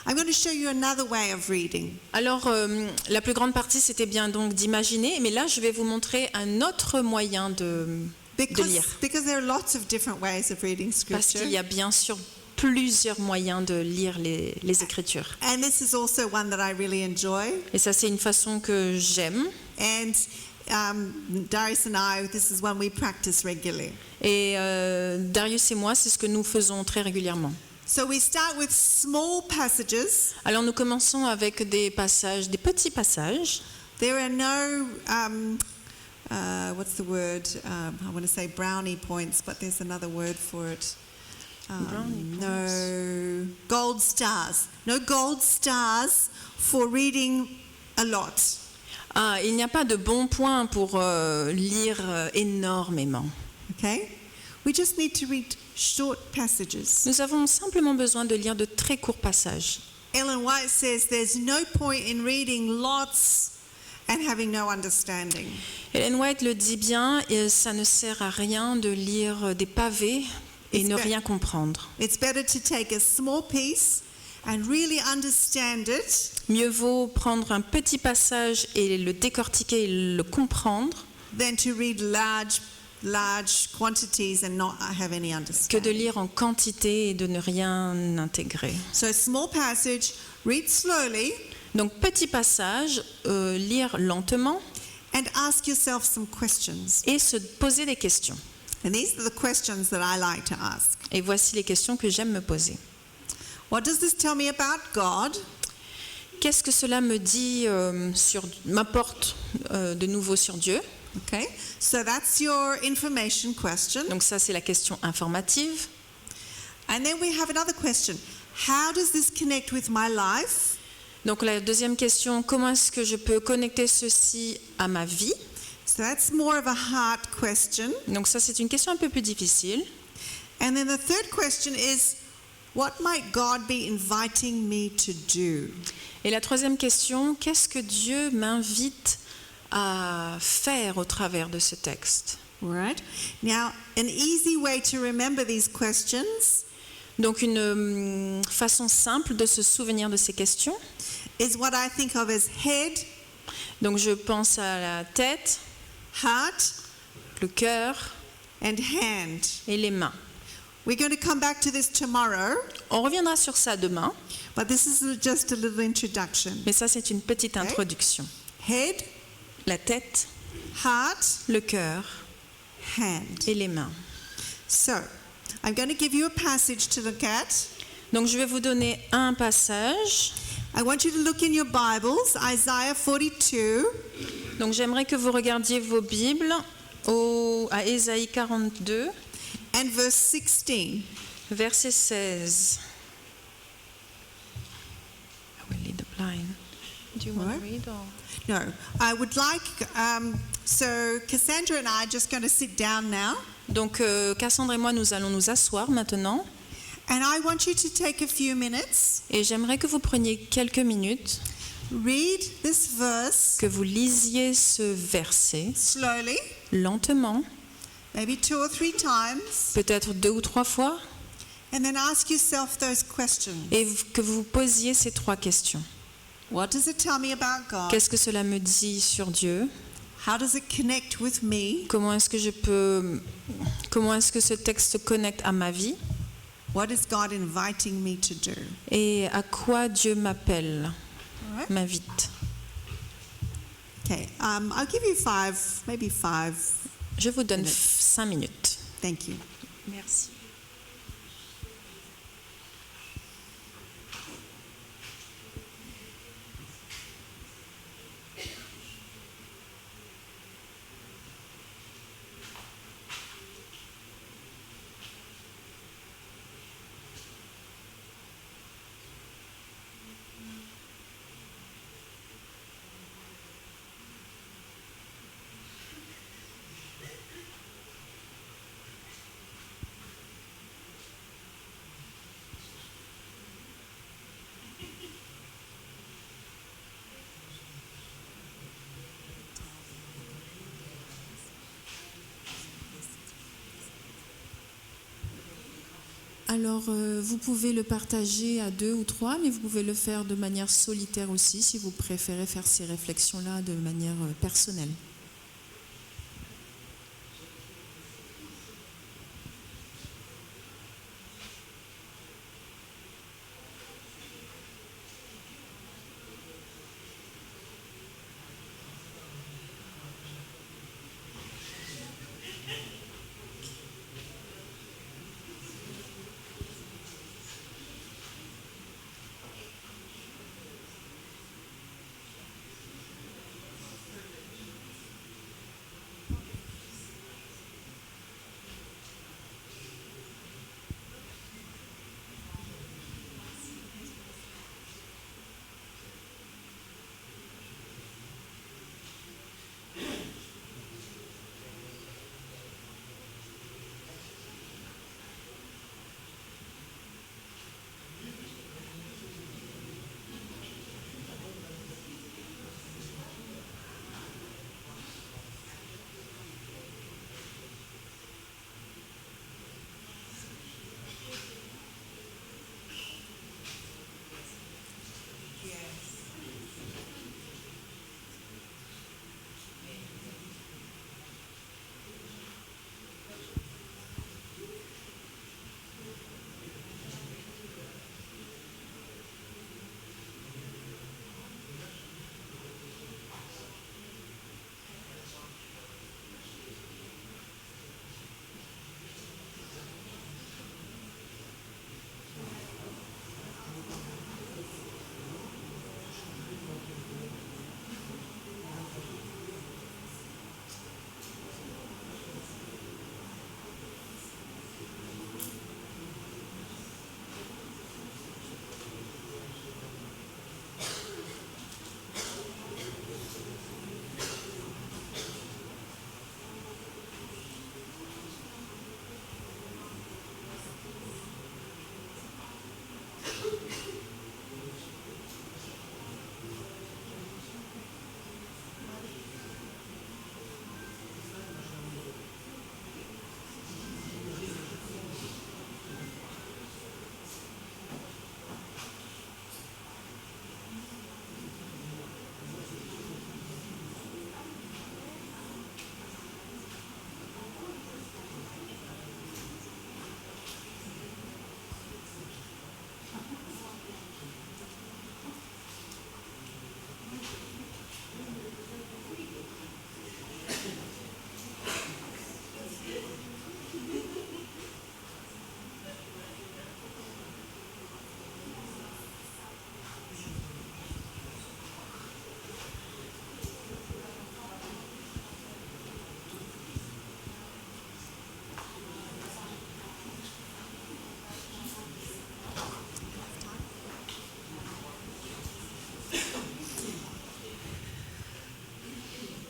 I'm going to show you another way of reading. Alors, la plus grande partie, c'était bien donc d'imaginer, mais là, je vais vous montrer un autre moyen de lire. Because there are lots of different ways of reading Parce scripture. qu'il y a bien sûr plusieurs moyens de lire les Écritures. And this is also one that I really enjoy. Et ça, c'est une façon que j'aime. And Darius and I, this is one we practice regularly. Et Darius et moi, c'est ce que nous faisons très régulièrement. So we start with small passages. Alors, nous commençons avec des passages, des petits passages. There are no, what's the word? I want to say brownie points, but there's another word for it. No gold stars. No gold stars for reading a lot. Ah, il n'y a pas de bon point pour lire énormément. Okay? We just need to read short passages. Nous avons simplement besoin de lire de très courts passages. Ellen White says there's no point in reading lots and having no understanding. Ellen White le dit bien, et ça ne sert à rien de lire des pavés et ne rien comprendre. It's better to take a small piece and really understand it Mieux vaut prendre un petit passage et le décortiquer et le comprendre than to read large quantities and not have any que de understanding. lire en quantité et de ne rien intégrer. So small passage, read slowly Donc petit passage, lire lentement and ask yourself some questions. et se poser des questions. And these are the questions that I like to ask. Et voici les questions que j'aime me poser. What does this tell me about God? Qu'est-ce que cela me dit m'apporte de nouveau sur Dieu? Okay, so that's your information question. Donc ça, c'est la question informative. And then we have another question. How does this connect with my life? Donc la deuxième question, comment est-ce que je peux connecter ceci à ma vie? So that's more of a heart question. Donc ça, c'est une question un peu plus difficile. And then the third question is, what might God be inviting me to do? Et la troisième question, qu'est-ce que Dieu m'invite à faire au travers de ce texte? All right. Now, an easy way to remember these questions Donc une façon simple de se souvenir de ces questions. is what I think of as head, Donc je pense à la tête, heart, le cœur and hand. et les mains. We're going to come back to this tomorrow, On reviendra sur ça demain, but this is just a little introduction. mais ça c'est une petite introduction. Head, La tête, heart, le cœur hand. et les mains. So, I'm going to give you a passage to look at. Donc je vais vous donner un passage. I want you to look in your Bibles, Isaiah 42, Donc j'aimerais que vous regardiez vos Bibles à Ésaïe 42, and verse 16. verset 16. I will lead the blind. Do you want to What? read or? No, I would like, so Cassandra and I are just going to sit down now, Donc Cassandre et moi, nous allons nous asseoir maintenant. and I want you to take a few minutes, Et j'aimerais que vous preniez quelques minutes, read this verse que vous lisiez ce verset slowly, lentement, maybe 2 or 3 times, peut-être 2 ou 3 fois, and then ask yourself those questions. et que vous posiez ces 3 questions. What does it tell me about God? Qu'est-ce que cela me dit sur Dieu? How does it connect with me? Comment est-ce que ce texte connecte à ma vie? What is God inviting me to do? Et à quoi Dieu m'appelle, All right? m'invite? Okay, I'll give you maybe five Je vous donne minutes. 5 minutes. Thank you. Merci. Alors, vous pouvez le partager à 2 ou 3, mais vous pouvez le faire de manière solitaire aussi, si vous préférez faire ces réflexions-là de manière personnelle.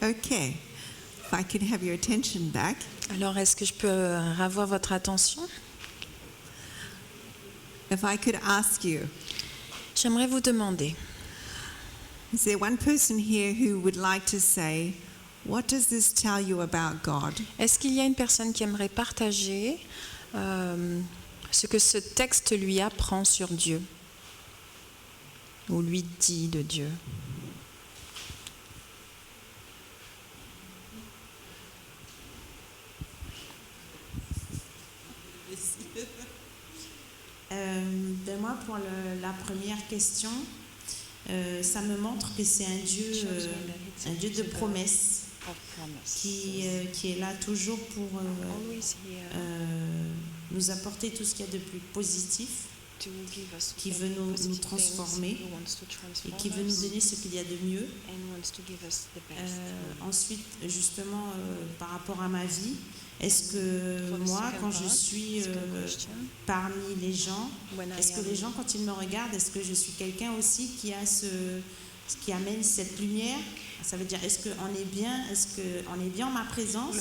Okay. If I could have your attention back. Alors, est-ce que je peux avoir votre attention? If I could ask you, J'aimerais vous demander, is there one person here who would like to say, what does this tell you about God? est-ce qu'il y a une personne qui aimerait partager ce que ce texte lui apprend sur Dieu ou lui dit de Dieu? Moi, pour la première question, ça me montre que c'est un Dieu de promesses. qui est là toujours pour nous apporter tout ce qu'il y a de plus positif, qui veut nous transformer et qui veut nous donner ce qu'il y a de mieux. Ensuite, justement, par rapport à ma vie, est-ce que moi, quand je suis parmi les gens, est-ce que les gens, quand ils me regardent, est-ce que je suis quelqu'un aussi qui amène cette lumière? Ça veut dire, est-ce qu'on est bien en ma présence?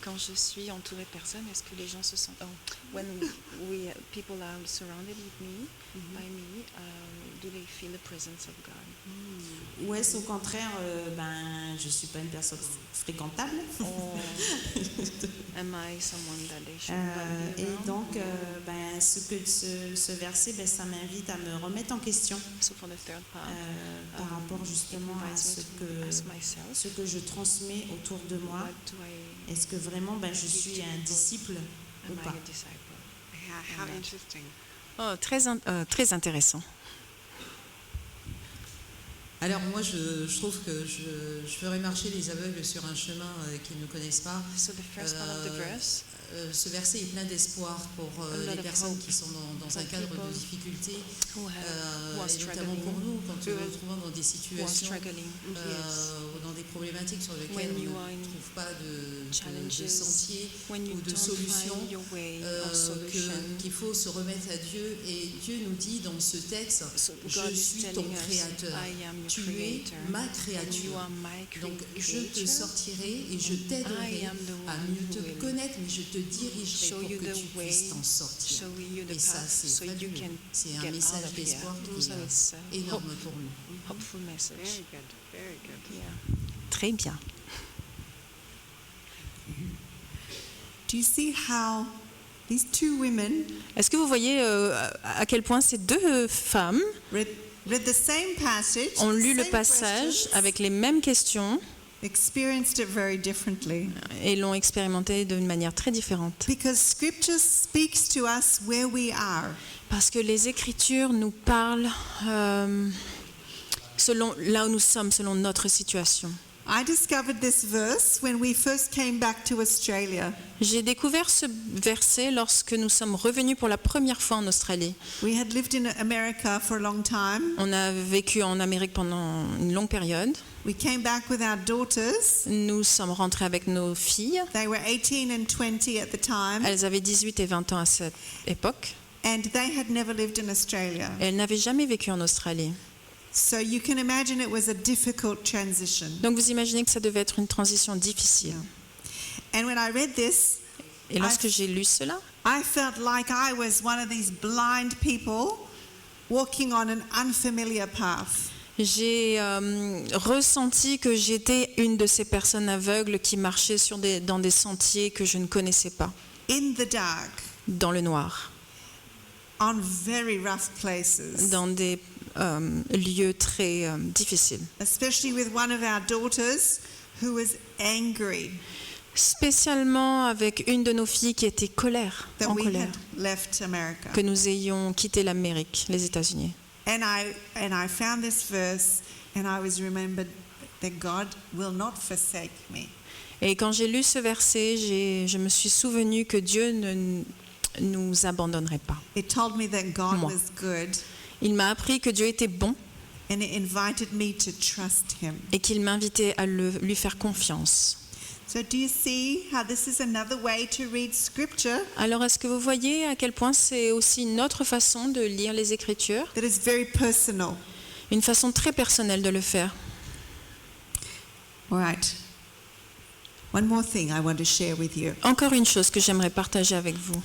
Quand je suis entourée de personnes, est-ce que les gens se sentent... when people are surrounded with me, by me, do they feel the presence of God? Ou est-ce au contraire, je ne suis pas une personne fréquentable? Am I someone that they should be Et around? donc, ce verset, ça m'invite à me remettre en question So for the third part, par rapport justement à ce que je transmets autour de moi. what do I Est-ce que vraiment je suis un disciple ou am I pas? a disciple? How interesting. Très intéressant. Alors moi, je trouve que je ferai marcher les aveugles sur un chemin qu'ils ne connaissent pas. So the first part of the verse, Ce verset est plein d'espoir pour les personnes qui sont dans un cadre de difficulté, who are et notamment struggling, pour nous, quand nous nous retrouvons dans des who are situations struggling, ou dans des problématiques sur lesquelles When on you ne are in trouve pas de challenges, sentier when you ou de don't solution, find your way or solution. qu'il faut se remettre à Dieu. Et Dieu nous dit dans ce texte, So je God is suis ton telling us, créateur, I am your tu es creator, ma and you créature. are my Donc je te creator. sortirai et je t'aiderai I am the à one mieux who te will connaître, mais je te dirigerai show pour you que the tu way, puisses t'en sortir. show you the Et ça, path, c'est so you fabuleux. can C'est un get out message of here. d'espoir qui So it's a est énorme pour nous. hopeful message. Very good. Very good. Yeah. Très bien. Do you see how these two women Est-ce que vous voyez à quel point ces deux femmes read the same passage, ont lu le same passage questions, avec les mêmes questions experienced it very differently? et l'ont expérimenté d'une manière très différente? Because Scripture speaks to us where we are. Parce que les Écritures nous parlent selon là où nous sommes, selon notre situation. I discovered this verse when we first came back to Australia. J'ai découvert ce verset lorsque nous sommes revenus pour la première fois en Australie. We had lived in America for a long time. On a vécu en Amérique pendant une longue période. We came back with our daughters. Nous sommes rentrés avec nos filles. They were 18 and 20 at the time, Elles avaient 18 et 20 ans à cette époque. and they had never lived in Australia. Et elles n'avaient jamais vécu en Australie. So you can imagine it was a difficult transition. Donc vous imaginez que ça devait être une transition difficile. And when I read this, Et lorsque j'ai lu cela, I felt like I was one of these blind people walking on an unfamiliar path. j'ai ressenti que j'étais une de ces personnes aveugles qui marchaient dans des sentiers que je ne connaissais pas, In the dark, dans le noir, on very rough places, dans des lieux très difficiles. especially with one of our daughters who was angry Spécialement avec une de nos filles qui était en that we colère, had left America. que nous ayons quitté l'Amérique, les États-Unis. And I found this verse and I was remembered that God will not forsake me. Et quand j'ai lu ce verset, je me suis souvenu que Dieu ne nous abandonnerait pas. It told me that God Moi. was good Il m'a appris que Dieu était bon and it invited me to trust him. et qu'il m'invitait à lui faire confiance. So do you see how this is another way to read scripture Alors est-ce que vous voyez à quel point c'est aussi une autre façon de lire les Écritures, that is very personal? une façon très personnelle de le faire? All right. One more thing I want to share with you. Encore une chose que j'aimerais partager avec vous.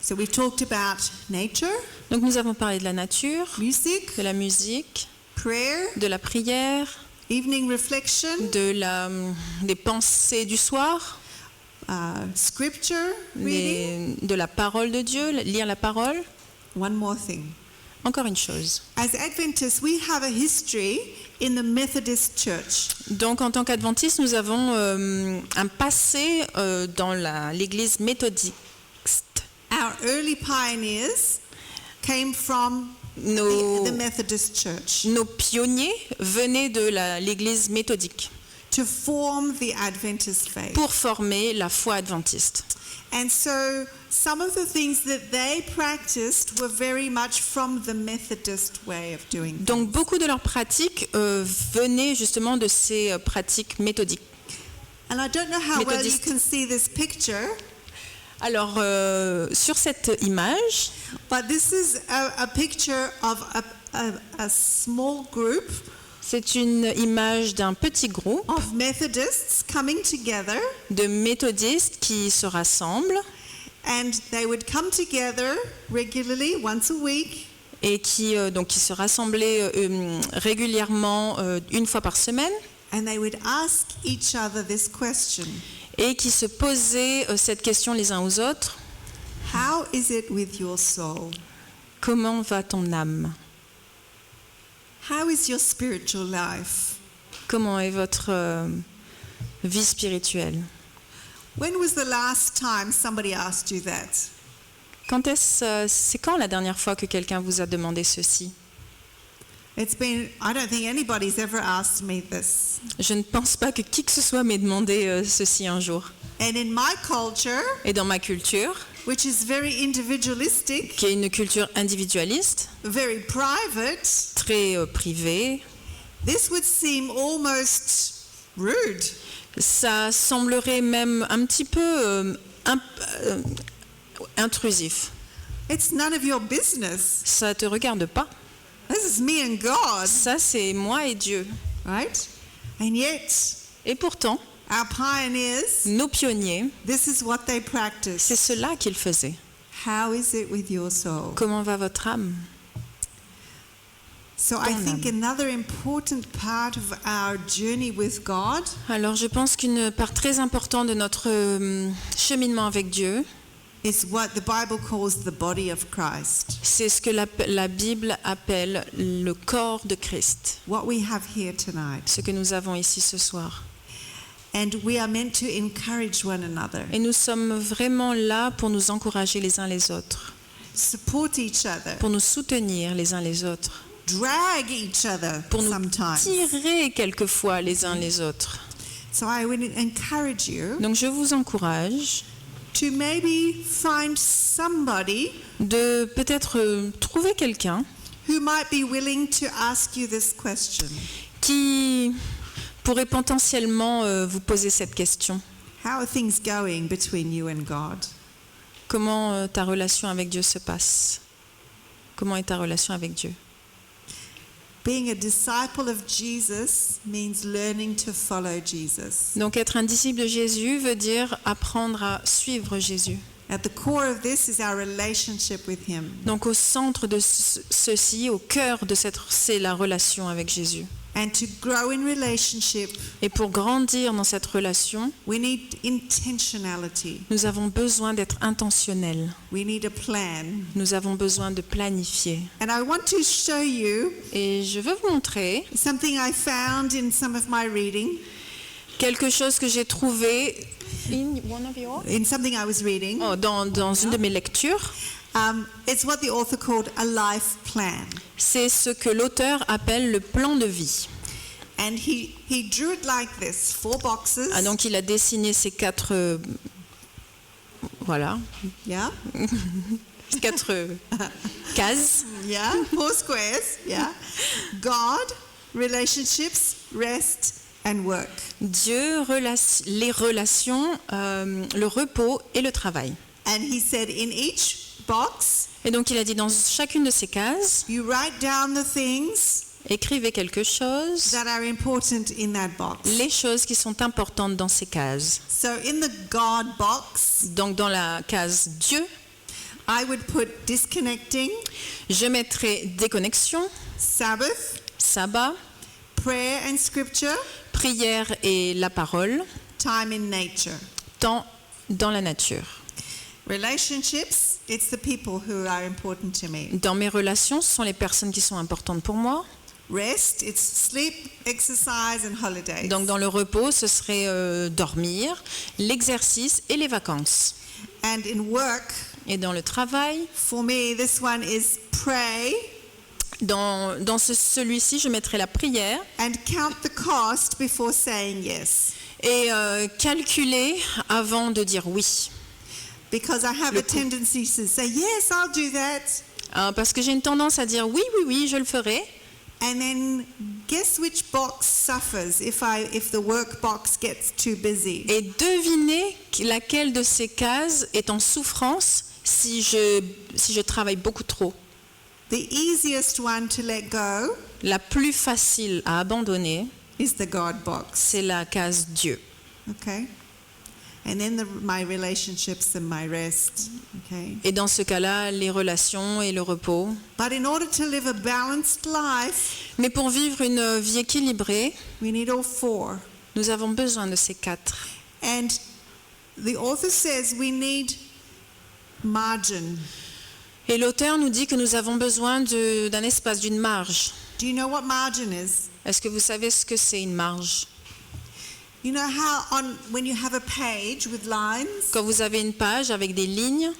So we've talked about nature, Donc nous avons parlé de la nature, music, de la musique, prayer, de la prière, evening reflection, des pensées du soir, scripture reading. de la parole de Dieu, lire la parole. One more thing. Encore une chose. As Adventists, we have a history in the Methodist Church. Donc en tant qu'adventistes, nous avons un passé dans l'église méthodiste. Our early pioneers came from Nos, the Methodist Church. nos pionniers venaient de l'église méthodique. to form the Adventist faith. pour former la foi adventiste. And so some of the things that they practiced were very much from the Methodist way of doing things. Donc beaucoup de leurs pratiques venaient justement de ces pratiques méthodiques. And I don't know how well you Methodist. can see this picture, Alors sur cette image, but this is a picture of a small group c'est une image d'un petit groupe of Methodists coming together, de méthodistes qui se rassemblent and they would come together regularly once a week, et qui se rassemblaient régulièrement une fois par semaine and they would ask each other this question: et qui se posaient cette question les uns aux autres. How is it with your soul? Comment va ton âme? How is your spiritual life? Comment est votre vie spirituelle? When was the last time somebody asked you that? C'est quand la dernière fois que quelqu'un vous a demandé ceci? I don't think anybody's ever asked me this. Je ne pense pas que qui que ce soit m'ait demandé ceci un jour. And in my culture, Et dans ma culture, which is very individualistic, qui est une culture individualiste, very private, très privée, this would seem almost rude. ça semblerait même un petit peu intrusif. It's none of your business. Ça ne te regarde pas. This is me and God, Ça, c'est moi et Dieu. right? And yet, Et pourtant, our pioneers, nos pionniers, this is what they c'est practice. cela qu'ils faisaient. How is it with your soul? Comment va votre âme? So I think another important part of our journey with God Alors, je pense qu'une part très importante de notre cheminement avec Dieu, is what the Bible calls the body of Christ. c'est ce que la Bible appelle le corps de Christ, What we have here tonight. ce que nous avons ici ce soir. And we are meant to encourage one another, Et nous sommes vraiment là pour nous encourager les uns les autres, support each other, pour nous soutenir les uns les autres, drag each other pour nous sometimes. tirer quelquefois les uns les autres. So I would encourage you Donc je vous encourage to maybe find somebody de peut-être trouver quelqu'un who might be willing to ask you this question. qui pourrait potentiellement vous poser cette question. How are things going between you and God? Comment ta relation avec Dieu se passe? Comment est ta relation avec Dieu? Being a disciple of Jesus means learning to follow Jesus. Donc être un disciple de Jésus veut dire apprendre à suivre Jésus. At the core of this is our relationship with Him. Donc au centre de ceci, au cœur de c'est la relation avec Jésus. And to grow in relationship, Et pour grandir dans cette relation, we need intentionality. nous avons besoin d'être intentionnels. We need a plan. Nous avons besoin de planifier. And I want to show you Et je veux vous montrer something I found in some of my reading, quelque chose que j'ai trouvé in something I was reading. dans une de mes lectures. It's what the author called a life plan. C'est ce que l'auteur appelle le plan de vie. And he drew it like this, 4 boxes. Ah, donc il a dessiné ces 4 voilà, Yeah, 4 cases. yeah, 4 squares. Yeah, God, relationships, rest, and work. Dieu, les relations, le repos et le travail. And he said in each box, Et donc il a dit dans chacune de ces cases, you write down the things écrivez quelque chose, that are important in that box. les choses qui sont importantes dans ces cases. So in the God box, Donc dans la case Dieu, I would put disconnecting, je mettrai déconnexion, Sabbath, sabbat, prayer and scripture, prière et la parole, time in nature. temps dans la nature. Relationships, it's the people who are important to me. Dans mes relations, ce sont les personnes qui sont importantes pour moi. Rest, it's sleep, exercise and holidays. Donc dans le repos, ce serait dormir, l'exercice et les vacances. And in work, Et dans le travail, for me, this one is pray, Dans celui-ci, je mettrai la prière and count the cost before saying yes. et calculer avant de dire oui. Because I have a tendency to say, yes, I'll do that. Parce que j'ai une tendance à dire oui, oui, oui, je le ferai. And then guess which box suffers if the work box gets too busy. Et devinez laquelle de ces cases est en souffrance si je travaille beaucoup trop. The easiest one to let go La plus facile à abandonner, is the God box. c'est la case Dieu. Okay? And then my relationships and my rest. Okay? Et dans ce cas-là, les relations et le repos. But in order to live a balanced life, Mais pour vivre une vie équilibrée, we need all four. nous avons besoin de ces 4. And the author says we need margin. Et l'auteur nous dit que nous avons besoin d'un espace, d'une marge. Do you know what margin is? Est-ce que vous savez ce que c'est une marge? You know how when you have a page with lines, Quand vous avez une page avec des lignes,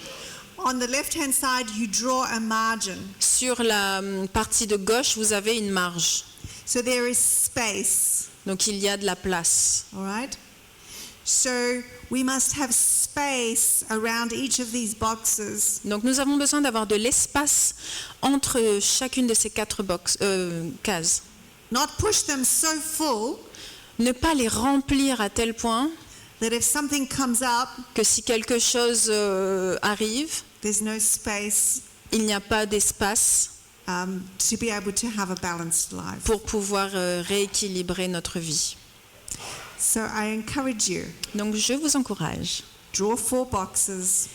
on the left-hand side you draw a margin. sur la partie de gauche, vous avez une marge. So there is space, Donc il y a de la place. all right? So we must have space around each of these boxes. Donc nous avons besoin d'avoir de l'espace entre chacune de ces 4 cases. Not push them so full Ne pas les remplir à tel point that if something comes up, que si quelque chose arrive, there's no space il n'y a pas d'espace to be able to have a balanced life. pour pouvoir rééquilibrer notre vie. So I encourage you, Donc je vous encourage. draw 4 boxes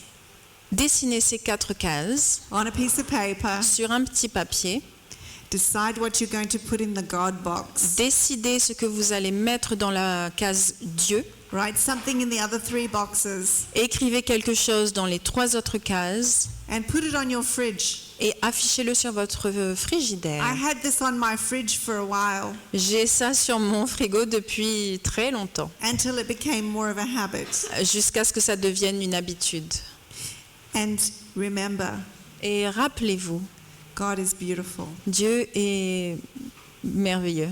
Dessinez ces 4 cases on a piece of paper. sur un petit papier. Decide what you're going to put in the God box. Décidez ce que vous allez mettre dans la case Dieu. Write something in the other 3 boxes Écrivez quelque chose dans les 3 autres cases and put it on your fridge. et affichez-le sur votre I frigidaire. had this on my fridge for a while J'ai ça sur mon frigo depuis très longtemps, until it became more of a habit. jusqu'à ce que ça devienne une habitude. And remember, Et rappelez-vous, God is beautiful. Dieu est merveilleux.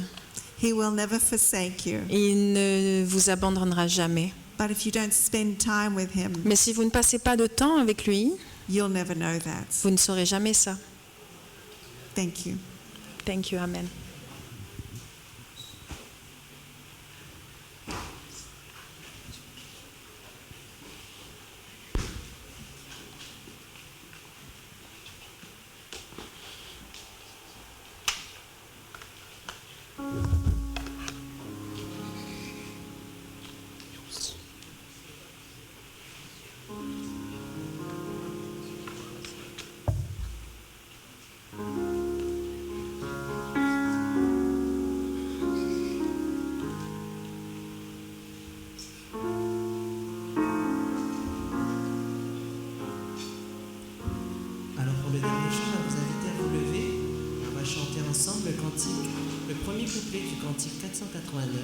He will never forsake you. Il ne vous abandonnera jamais. But if you don't spend time with Him, Mais si vous ne passez pas de temps avec lui, you'll never know that. vous ne saurez jamais ça. Thank you. Thank you, Amen. Alors pour le dernier chant, je vous invite à vous lever. On va chanter ensemble le cantique, le premier couplet du cantique 489.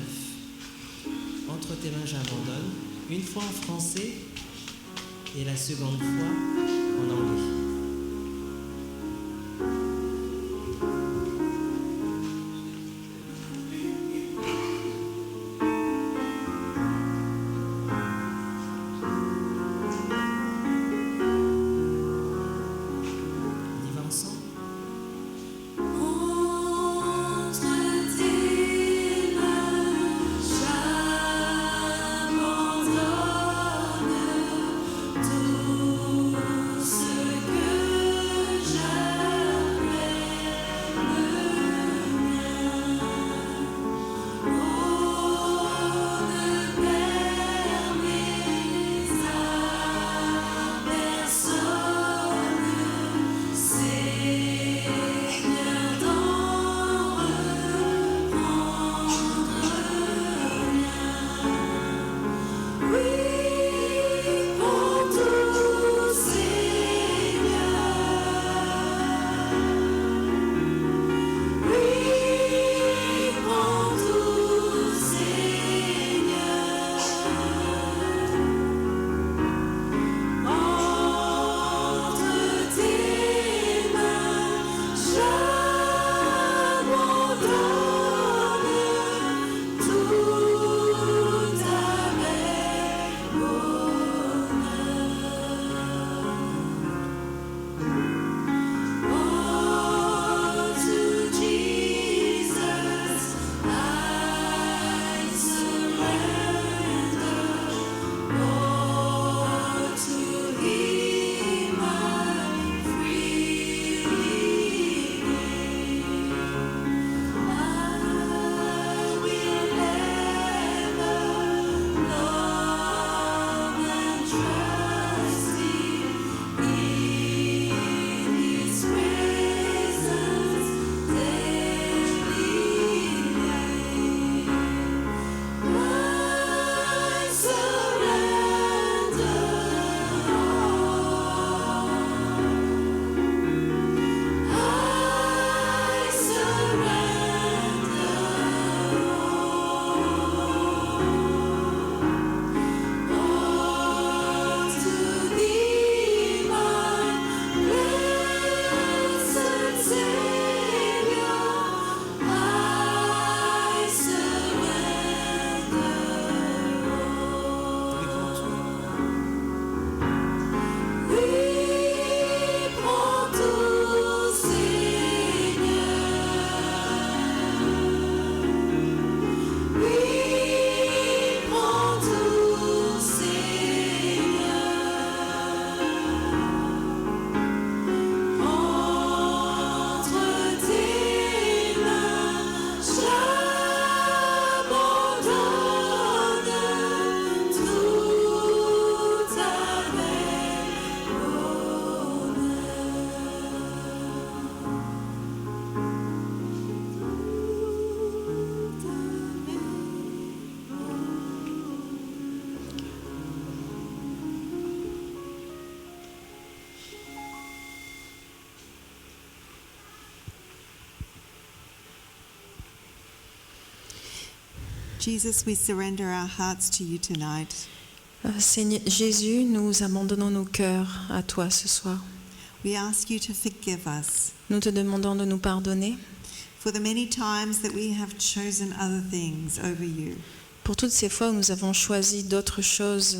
Entre tes mains j'abandonne. Une fois en français et la seconde fois en anglais. On y va ensemble? Tout ce que Jesus, we surrender our hearts to you tonight. Seigneur Jésus, nous abandonnons nos cœurs à toi ce soir. We ask you to forgive us Nous te demandons de nous pardonner for the many times that we have chosen other things over you. pour toutes ces fois où nous avons choisi d'autres choses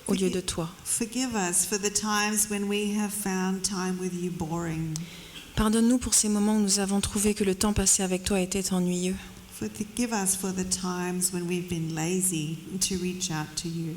au lieu de toi. Forgive us for the times when we have found time with you boring. Pardonne-nous pour ces moments où nous avons trouvé que le temps passé avec toi était ennuyeux. Forgive us for the times when we've been lazy to reach out to you.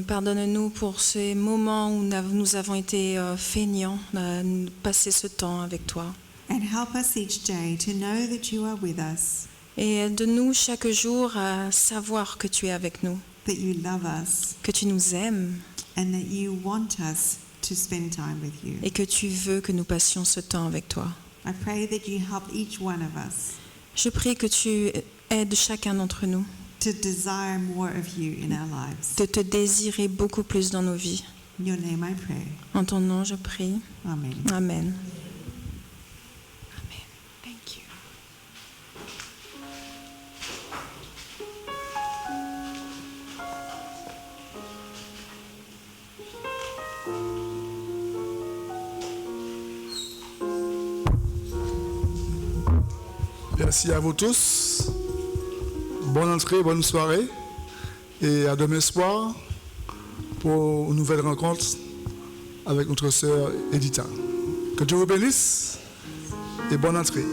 Pardonne-nous pour ces moments où nous avons été feignants à passer ce temps avec toi. And help us each day to know that you are with us, Et aide-nous chaque jour à savoir que tu es avec nous, that you love us, que tu nous aimes and that you want us to spend time with you. et que tu veux que nous passions ce temps avec toi. I pray that you help each one of us Je prie que tu aides chacun d'entre nous to desire more of you in our lives. de te désirer beaucoup plus dans nos vies. In your name I pray. En ton nom, je prie. Amen. Amen. Thank you. Merci à vous tous. Bonne entrée, bonne soirée. Et à demain soir pour une nouvelle rencontre avec notre sœur Edita. Que Dieu vous bénisse et bonne entrée.